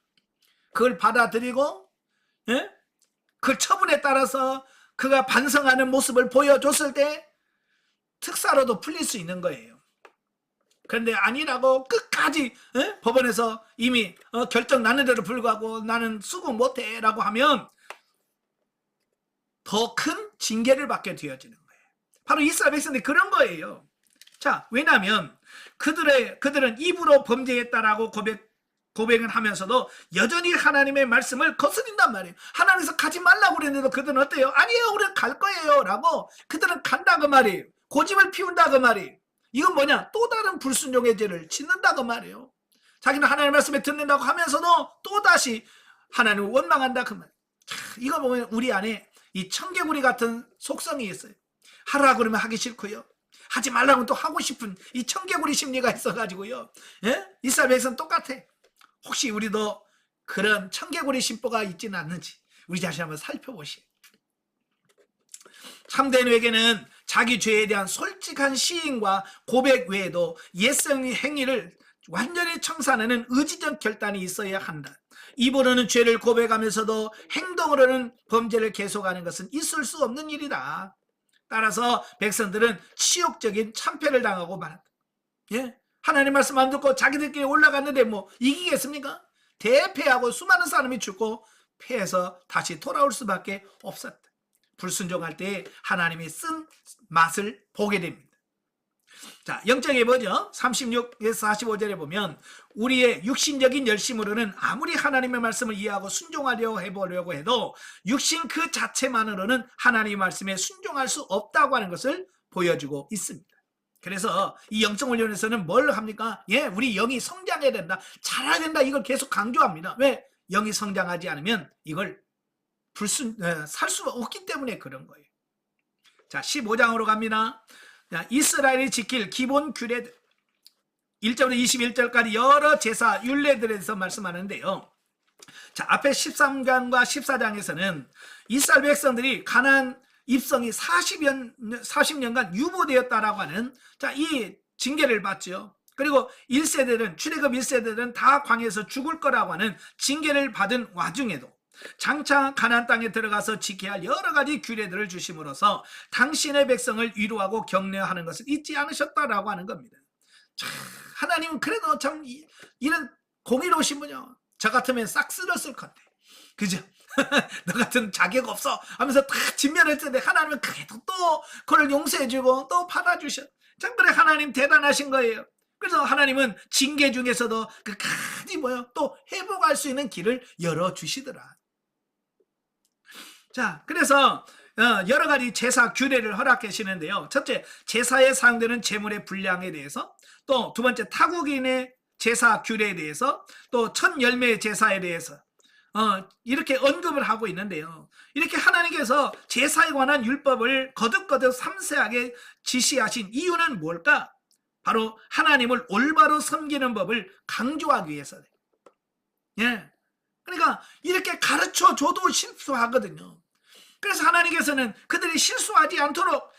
그걸 받아들이고 그 처분에 따라서 그가 반성하는 모습을 보여줬을 때 특사로도 풀릴 수 있는 거예요. 그런데 아니라고 끝까지 법원에서 이미 결정 나는데도 불구하고 나는 수긍 못해 라고 하면 더 큰 징계를 받게 되어지는 거예요. 바로 이스라엘 백성들이 그런 거예요. 자, 왜냐하면 그들은 입으로 범죄했다라고 고백을 하면서도 여전히 하나님의 말씀을 거스린단 말이에요. 하나님께서 가지 말라고 그랬는데도 그들은 어때요? 아니에요, 우리는 갈 거예요 라고 그들은 간다 그 말이에요. 고집을 피운다 그 말이에요. 이건 뭐냐? 또 다른 불순종의 죄를 짓는다 그 말이에요. 자기는 하나님의 말씀에 듣는다고 하면서도 또다시 하나님을 원망한다 그 말이에요. 이거 보면 우리 안에 이 청개구리 같은 속성이 있어요. 하라 그러면 하기 싫고요, 하지 말라고 또 하고 싶은 이 청개구리 심리가 있어가지고요. 이스라엘 백성은 똑같아. 혹시 우리도 그런 청개구리 심보가 있지는 않는지 우리 자신 한번 살펴보시오. 참된 회개는 자기 죄에 대한 솔직한 시인과 고백 외에도 옛성의 행위를 완전히 청산하는 의지적 결단이 있어야 한다. 입으로는 죄를 고백하면서도 행동으로는 범죄를 계속하는 것은 있을 수 없는 일이다. 따라서 백성들은 치욕적인 참패를 당하고 말한다. 하나님 말씀 안 듣고 자기들끼리 올라갔는데 뭐 이기겠습니까? 대패하고 수많은 사람이 죽고 패해서 다시 돌아올 수밖에 없었다. 불순종할 때 하나님이 쓴 맛을 보게 됩니다. 자, 영적에 뭐죠? 36에서 45절에 보면 우리의 육신적인 열심으로는 아무리 하나님의 말씀을 이해하고 순종하려 해보려고 해도 육신 그 자체만으로는 하나님의 말씀에 순종할 수 없다고 하는 것을 보여주고 있습니다. 그래서 이 영적 훈련에서는 뭘 합니까? 우리 영이 성장해야 된다, 자라야 된다, 이걸 계속 강조합니다. 왜? 영이 성장하지 않으면 이걸 살 수가 없기 때문에 그런 거예요. 자, 15장으로 갑니다. 자, 이스라엘이 지킬 기본 규례들 1절부터 21절까지 여러 제사 율례들에 대해서 말씀하는데요. 자, 앞에 13장과 14장에서는 이스라엘 백성들이 가나안 입성이 40년간 유보되었다라고 하는 이 징계를 받죠. 그리고 1세대는 출애굽 1세대는 다 광야에서 죽을 거라고 하는 징계를 받은 와중에도 장차 가나안 땅에 들어가서 지켜야 할 여러 가지 규례들을 주심으로써 당신의 백성을 위로하고 격려하는 것을 잊지 않으셨다라고 하는 겁니다. 참, 하나님은 그래도 참 이런 공의로우신 분이요. 저 같으면 싹 쓸었을 건데, 그죠? 너 같은 자격 없어 하면서 다 진면을 텐데 하나님은 그래도 또 그걸 용서해주고 또 받아주셔. 참, 그래, 하나님 대단하신 거예요. 그래서 하나님은 징계 중에서도 끝까지 또 회복할 수 있는 길을 열어주시더라. 자, 그래서 여러 가지 제사 규례를 허락하시는데요. 첫째, 제사에 사용되는 제물의 분량에 대해서, 또 두 번째, 타국인의 제사 규례에 대해서, 또 첫 열매의 제사에 대해서 이렇게 언급을 하고 있는데요. 이렇게 하나님께서 제사에 관한 율법을 거듭거듭 섬세하게 지시하신 이유는 뭘까? 바로 하나님을 올바로 섬기는 법을 강조하기 위해서요. 그러니까 이렇게 가르쳐줘도 실수하거든요. 그래서 하나님께서는 그들이 실수하지 않도록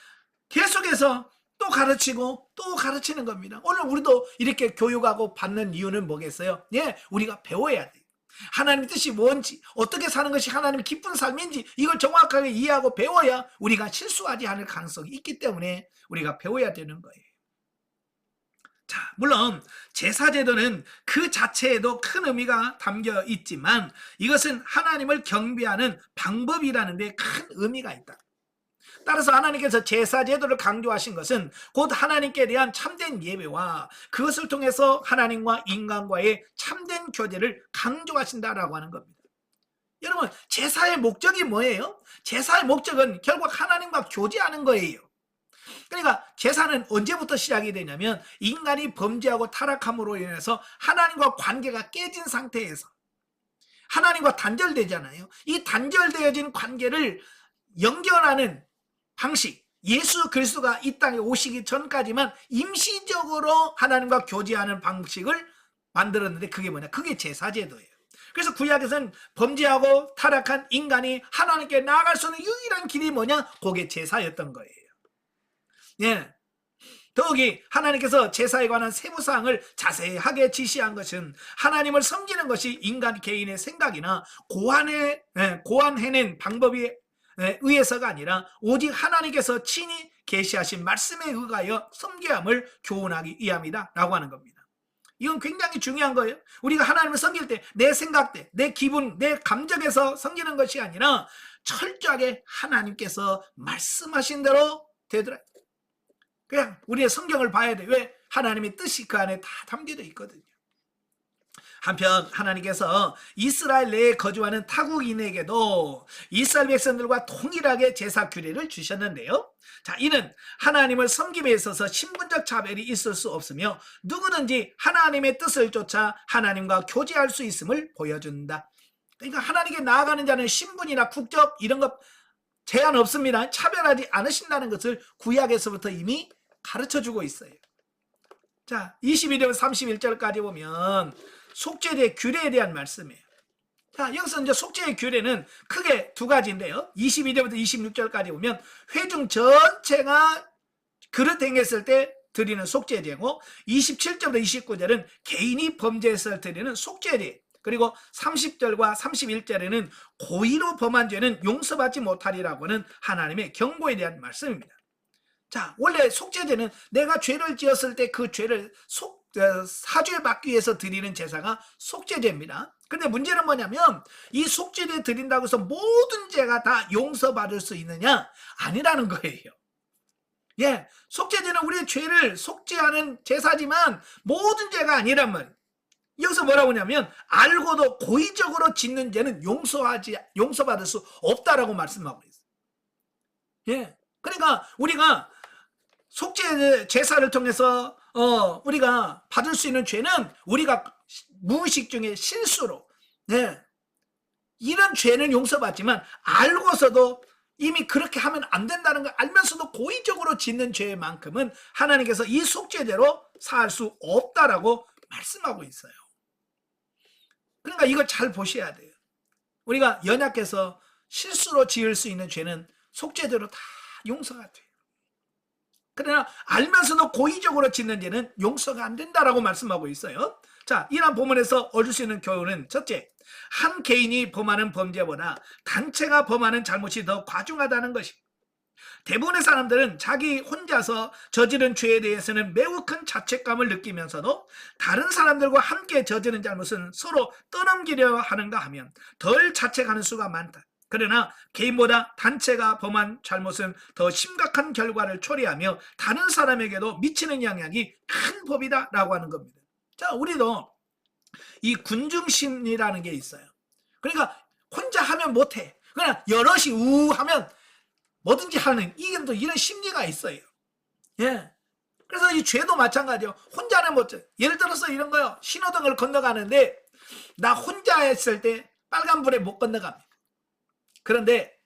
계속해서 또 가르치고 또 가르치는 겁니다. 오늘 우리도 이렇게 교육하고 받는 이유는 뭐겠어요? 우리가 배워야 돼요. 하나님의 뜻이 뭔지, 어떻게 사는 것이 하나님의 기쁜 삶인지 이걸 정확하게 이해하고 배워야 우리가 실수하지 않을 가능성이 있기 때문에 우리가 배워야 되는 거예요. 자, 물론 제사제도는 그 자체에도 큰 의미가 담겨 있지만 이것은 하나님을 경배하는 방법이라는 데 큰 의미가 있다. 따라서 하나님께서 제사제도를 강조하신 것은 곧 하나님께 대한 참된 예배와 그것을 통해서 하나님과 인간과의 참된 교제를 강조하신다라고 하는 겁니다. 여러분, 제사의 목적이 뭐예요? 제사의 목적은 결국 하나님과 교제하는 거예요. 그러니까 제사는 언제부터 시작이 되냐면 인간이 범죄하고 타락함으로 인해서 하나님과 관계가 깨진 상태에서 하나님과 단절되잖아요. 이 단절되어진 관계를 연결하는 방식, 예수 그리스도가 이 땅에 오시기 전까지만 임시적으로 하나님과 교제하는 방식을 만들었는데 그게 뭐냐? 그게 제사제도예요. 그래서 구약에서는 범죄하고 타락한 인간이 하나님께 나아갈 수 있는 유일한 길이 뭐냐? 그게 제사였던 거예요. 예. 더욱이 하나님께서 제사에 관한 세부사항을 자세하게 지시한 것은 하나님을 섬기는 것이 인간 개인의 생각이나 고안해낸 방법에 의해서가 아니라 오직 하나님께서 친히 계시하신 말씀에 의하여 섬겨야 함을 교훈하기 위함이다 라고 하는 겁니다. 이건 굉장히 중요한 거예요. 우리가 하나님을 섬길 때 내 생각대, 내 기분, 내 감정에서 섬기는 것이 아니라 철저하게 하나님께서 말씀하신 대로 되더라. 그냥 우리의 성경을 봐야 돼. 왜? 하나님의 뜻이 그 안에 다 담겨져 있거든요. 한편 하나님께서 이스라엘 내에 거주하는 타국인에게도 이스라엘 백성들과 동일하게 제사 규례를 주셨는데요. 자, 이는 하나님을 섬김에 있어서 신분적 차별이 있을 수 없으며 누구든지 하나님의 뜻을 쫓아 하나님과 교제할 수 있음을 보여준다. 그러니까 하나님께 나아가는 자는 신분이나 국적 이런 것 제한 없습니다. 차별하지 않으신다는 것을 구약에서부터 이미 가르쳐주고 있어요. 자, 22절 31절까지 보면 속죄제 규례에 대한 말씀이에요. 자, 여기서 이제 속죄의 규례는 크게 두 가지인데요. 22절부터 26절까지 보면 회중 전체가 그릇 행했을 때 드리는 속죄제고 27절부터 29절은 개인이 범죄했을 때 드리는 속죄제, 그리고 30절과 31절에는 고의로 범한 죄는 용서받지 못하리라고 하는 하나님의 경고에 대한 말씀입니다. 자, 원래 속죄제는 내가 죄를 지었을 때 그 죄를 사죄받기 위해서 드리는 제사가 속죄제입니다. 근데 문제는 뭐냐면 이 속죄제 드린다고 해서 모든 죄가 다 용서받을 수 있느냐? 아니라는 거예요. 예, 속죄제는 우리의 죄를 속죄하는 제사지만 모든 죄가 아니란 말이에요. 여기서 뭐라고 하냐면 알고도 고의적으로 짓는 죄는 용서받을 수 없다라고 말씀하고 있어요. 예, 그러니까 우리가 속죄 제사를 통해서 우리가 받을 수 있는 죄는 우리가 무의식 중에 실수로 이런 죄는 용서받지만 알고서도 이미 그렇게 하면 안 된다는 걸 알면서도 고의적으로 짓는 죄만큼은 하나님께서 이 속죄제로 사할 수 없다라고 말씀하고 있어요. 그러니까 이걸 잘 보셔야 돼요. 우리가 연약해서 실수로 지을 수 있는 죄는 속죄제로 다 용서가 돼요. 그러나 알면서도 고의적으로 짓는 죄는 용서가 안 된다라고 말씀하고 있어요. 자, 이런 본문에서 얻을 수 있는 교훈은 첫째, 한 개인이 범하는 범죄보다 단체가 범하는 잘못이 더 과중하다는 것입니다. 대부분의 사람들은 자기 혼자서 저지른 죄에 대해서는 매우 큰 자책감을 느끼면서도 다른 사람들과 함께 저지른 잘못은 서로 떠넘기려 하는가 하면 덜 자책하는 수가 많다. 그러나 개인보다 단체가 범한 잘못은 더 심각한 결과를 초래하며 다른 사람에게도 미치는 영향이 큰 법이다 라고 하는 겁니다. 자, 우리도 이 군중심리라는 게 있어요. 그러니까 혼자 하면 못해. 그냥 여럿이 하면 뭐든지 하는 이런 심리가 있어요. 예. 그래서 이 죄도 마찬가지예요. 혼자는 못해. 예를 들어서 이런 거요. 신호등을 건너가는데 나 혼자 했을 때 빨간불에 못 건너갑니다. 그런데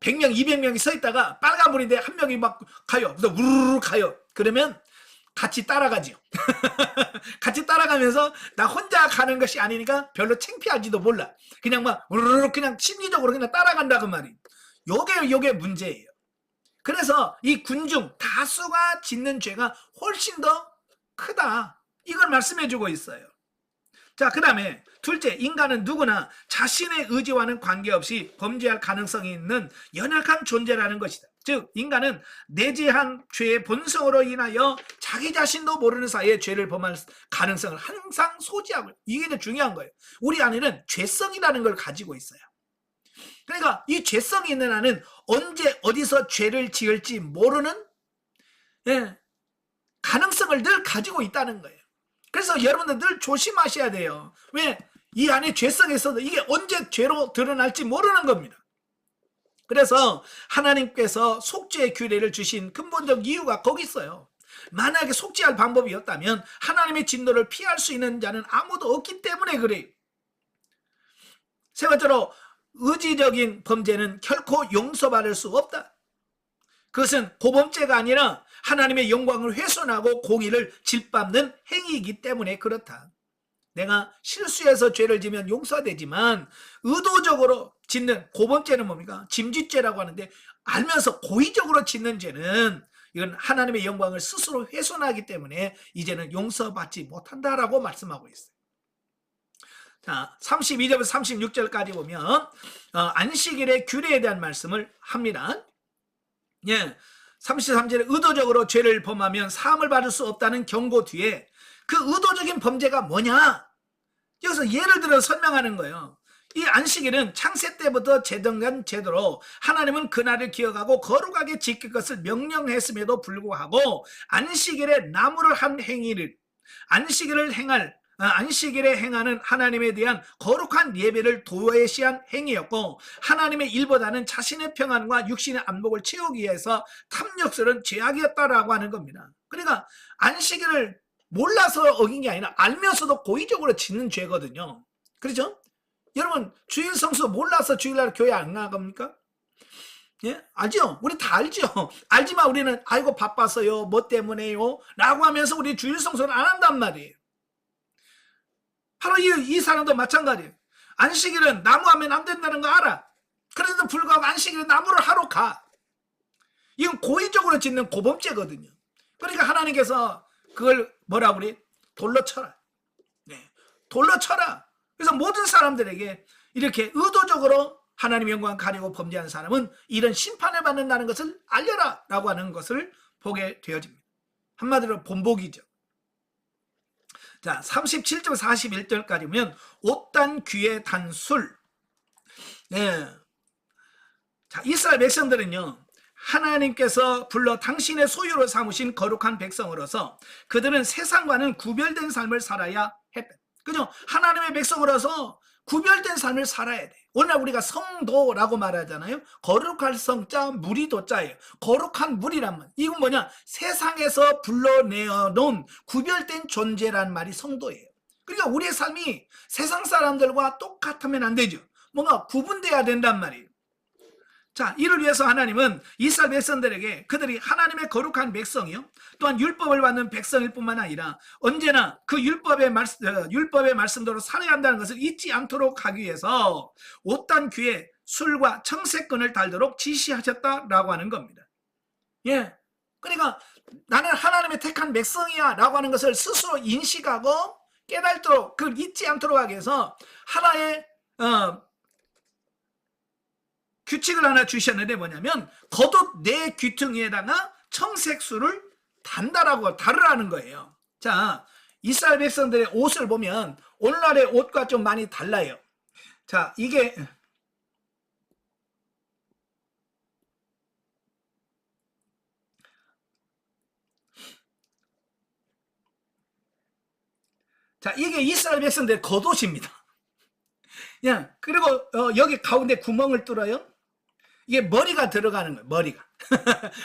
100명, 200명이 서 있다가 빨간불인데 한 명이 막 가요. 그래서 우르르 가요. 그러면 같이 따라가죠. 같이 따라가면서 나 혼자 가는 것이 아니니까 별로 창피하지도 몰라. 그냥 막 우르르 그냥 심리적으로 그냥 따라간다 그 말이에요. 요게 문제예요. 그래서 이 군중 다수가 짓는 죄가 훨씬 더 크다. 이걸 말씀해 주고 있어요. 자, 그 다음에 둘째, 인간은 누구나 자신의 의지와는 관계없이 범죄할 가능성이 있는 연약한 존재라는 것이다. 즉 인간은 내재한 죄의 본성으로 인하여 자기 자신도 모르는 사이에 죄를 범할 가능성을 항상 소지하고, 이게 이제 중요한 거예요. 우리 안에는 죄성이라는 걸 가지고 있어요. 그러니까 이 죄성이 있는 안은 언제 어디서 죄를 지을지 모르는 가능성을 늘 가지고 있다는 거예요. 그래서 여러분들 늘 조심하셔야 돼요. 왜? 이 안에 죄성이 있어도 이게 언제 죄로 드러날지 모르는 겁니다. 그래서 하나님께서 속죄의 규례를 주신 근본적 이유가 거기 있어요. 만약에 속죄할 방법이 없다면 하나님의 진노를 피할 수 있는 자는 아무도 없기 때문에 그래요. 세 번째로, 의지적인 범죄는 결코 용서받을 수 없다. 그것은 고범죄가 아니라 하나님의 영광을 훼손하고 공의를 짓밟는 행위이기 때문에 그렇다. 내가 실수해서 죄를 지면 용서되지만 의도적으로 짓는 고범죄는 뭡니까? 짐짓죄라고 하는데, 알면서 고의적으로 짓는 죄는 이건 하나님의 영광을 스스로 훼손하기 때문에 이제는 용서받지 못한다라고 말씀하고 있어요. 자, 32절부터 36절까지 보면 안식일의 규례에 대한 말씀을 합니다. 33절에 의도적으로 죄를 범하면 사함을 받을 수 없다는 경고 뒤에 그 의도적인 범죄가 뭐냐? 여기서 예를 들어 설명하는 거예요. 이 안식일은 창세 때부터 제정한 제도로 하나님은 그날을 기억하고 거룩하게 지킬 것을 명령했음에도 불구하고 안식일에 나무를 한 행위를, 안식일에 행하는 하나님에 대한 거룩한 예배를 도외시한 행위였고, 하나님의 일보다는 자신의 평안과 육신의 안목을 채우기 위해서 탐욕스러운 죄악이었다라고 하는 겁니다. 그러니까 안식일을 몰라서 어긴 게 아니라 알면서도 고의적으로 짓는 죄거든요. 그렇죠? 여러분, 주일 성수 몰라서 주일날 교회 안 나갑니까? 알죠? 우리 다 알죠? 알지만 우리는 아이고 바빠서요, 뭐 때문에요? 라고 하면서 우리 주일 성수를 안 한단 말이에요. 바로 이 사람도 마찬가지예요. 안식일은 나무하면 안 된다는 거 알아. 그래도 불구하고 안식일에 나무를 하러 가. 이건 고의적으로 짓는 고범죄거든요. 그러니까 하나님께서 그걸 뭐라고 그래? 돌로 쳐라. 돌로 쳐라. 그래서 모든 사람들에게 이렇게 의도적으로 하나님의 영광 가리고 범죄하는 사람은 이런 심판을 받는다는 것을 알려라 라고 하는 것을 보게 되어집니다. 한마디로 본보기죠. 자, 37절 41절까지 보면 옷단 귀에 단 술. 자, 이스라엘 백성들은요, 하나님께서 불러 당신의 소유로 삼으신 거룩한 백성으로서 그들은 세상과는 구별된 삶을 살아야 했다. 그죠? 하나님의 백성으로서 구별된 삶을 살아야 돼. 오늘 우리가 성도라고 말하잖아요. 거룩할 성자, 무리 도자예요. 거룩한 무리란 말. 이건 뭐냐? 세상에서 불러내어 놓은 구별된 존재란 말이 성도예요. 그러니까 우리의 삶이 세상 사람들과 똑같으면 안 되죠. 뭔가 구분돼야 된단 말이에요. 자, 이를 위해서 하나님은 이스라엘 백성들에게 그들이 하나님의 거룩한 백성이요, 또한 율법을 받는 백성일 뿐만 아니라 언제나 그 율법의 말씀대로 살아야 한다는 것을 잊지 않도록 하기 위해서 옷단 귀에 술과 청색끈을 달도록 지시하셨다라고 하는 겁니다. 그러니까 나는 하나님의 택한 백성이야 라고 하는 것을 스스로 인식하고 깨달도록, 그걸 잊지 않도록 하기 위해서 하나의 규칙을 하나 주셨는데 뭐냐면 겉옷 내 귀퉁이에다가 청색수를 다르라는 거예요. 자, 이스라엘 백성들의 옷을 보면 오늘날의 옷과 좀 많이 달라요. 자, 이게 이스라엘 백성들의 겉옷입니다. 그리고 여기 가운데 구멍을 뚫어요. 이게 머리가 들어가는 거예요. 머리가.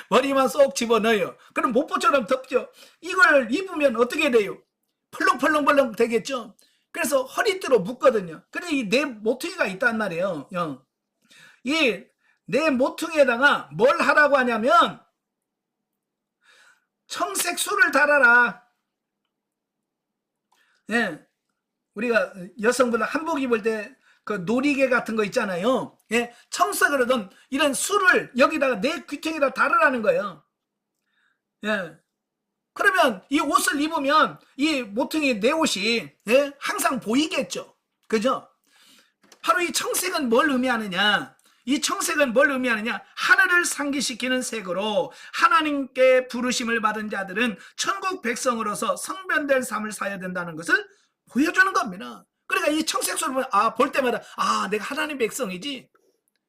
머리만 쏙 집어넣어요. 그럼 목포처럼 덮죠. 이걸 입으면 어떻게 돼요? 펄렁펄렁 되겠죠. 그래서 허리띠로 묶거든요. 근데 이 내 모퉁이가 있단 말이에요. 이 내 모퉁이에다가 뭘 하라고 하냐면 청색수를 달아라. 우리가 여성분들 한복 입을 때 그 놀이개 같은 거 있잖아요. 청색을 하던 이런 술을 여기다가 내 귀퉁이에다 달으라는 거예요. 그러면 이 옷을 입으면 이 모퉁이 내 옷이 항상 보이겠죠. 그죠? 바로 이 청색은 뭘 의미하느냐? 이 청색은 뭘 의미하느냐? 하늘을 상기시키는 색으로 하나님께 부르심을 받은 자들은 천국 백성으로서 성변될 삶을 살아야 된다는 것을 보여주는 겁니다. 그러니까 이 청색소를 보면 볼 때마다 내가 하나님 백성이지,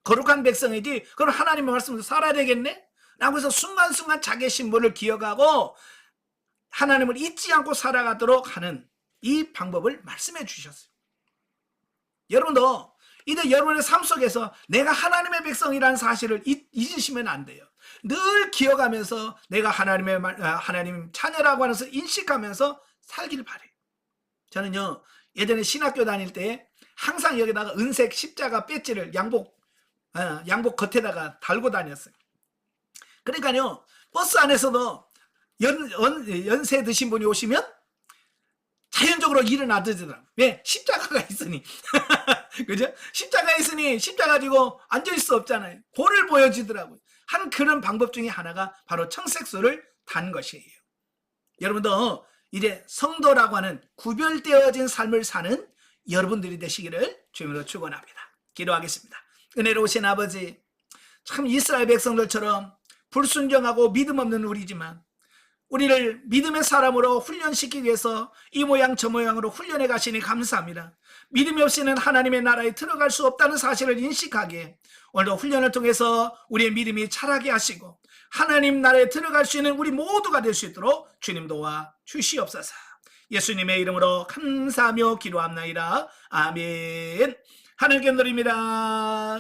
거룩한 백성이지, 그럼 하나님의 말씀으로 살아야 되겠네? 라고 해서 순간순간 자기의 신분을 기억하고 하나님을 잊지 않고 살아가도록 하는 이 방법을 말씀해 주셨어요. 여러분도 이제 여러분의 삶 속에서 내가 하나님의 백성이라는 사실을 잊으시면 안 돼요. 늘 기억하면서 내가 하나님 자녀라고 하면서 인식하면서 살길 바래요. 저는요, 예전에 신학교 다닐 때 항상 여기다가 은색 십자가 배지를 양복 겉에다가 달고 다녔어요. 그러니까요, 버스 안에서도 연세 드신 분이 오시면 자연적으로 일어나더라고요. 왜? 십자가가 있으니. 그죠? 십자가 있으니 십자가 가지고 앉을 수 없잖아요. 그를 보여주더라고요. 한 그런 방법 중에 하나가 바로 청색소를 단 것이에요. 여러분도 이제 성도라고 하는 구별되어진 삶을 사는 여러분들이 되시기를 주님으로 축원합니다. 기도하겠습니다. 은혜로우신 아버지, 참 이스라엘 백성들처럼 불순종하고 믿음 없는 우리지만 우리를 믿음의 사람으로 훈련시키기 위해서 이 모양 저 모양으로 훈련해 가시니 감사합니다. 믿음이 없이는 하나님의 나라에 들어갈 수 없다는 사실을 인식하기에 오늘도 훈련을 통해서 우리의 믿음이 자라게 하시고 하나님 나라에 들어갈 수 있는 우리 모두가 될 수 있도록 주님 도와 주시옵소서. 예수님의 이름으로 감사하며 기도합나이다. 아멘. 하늘께 드립니다.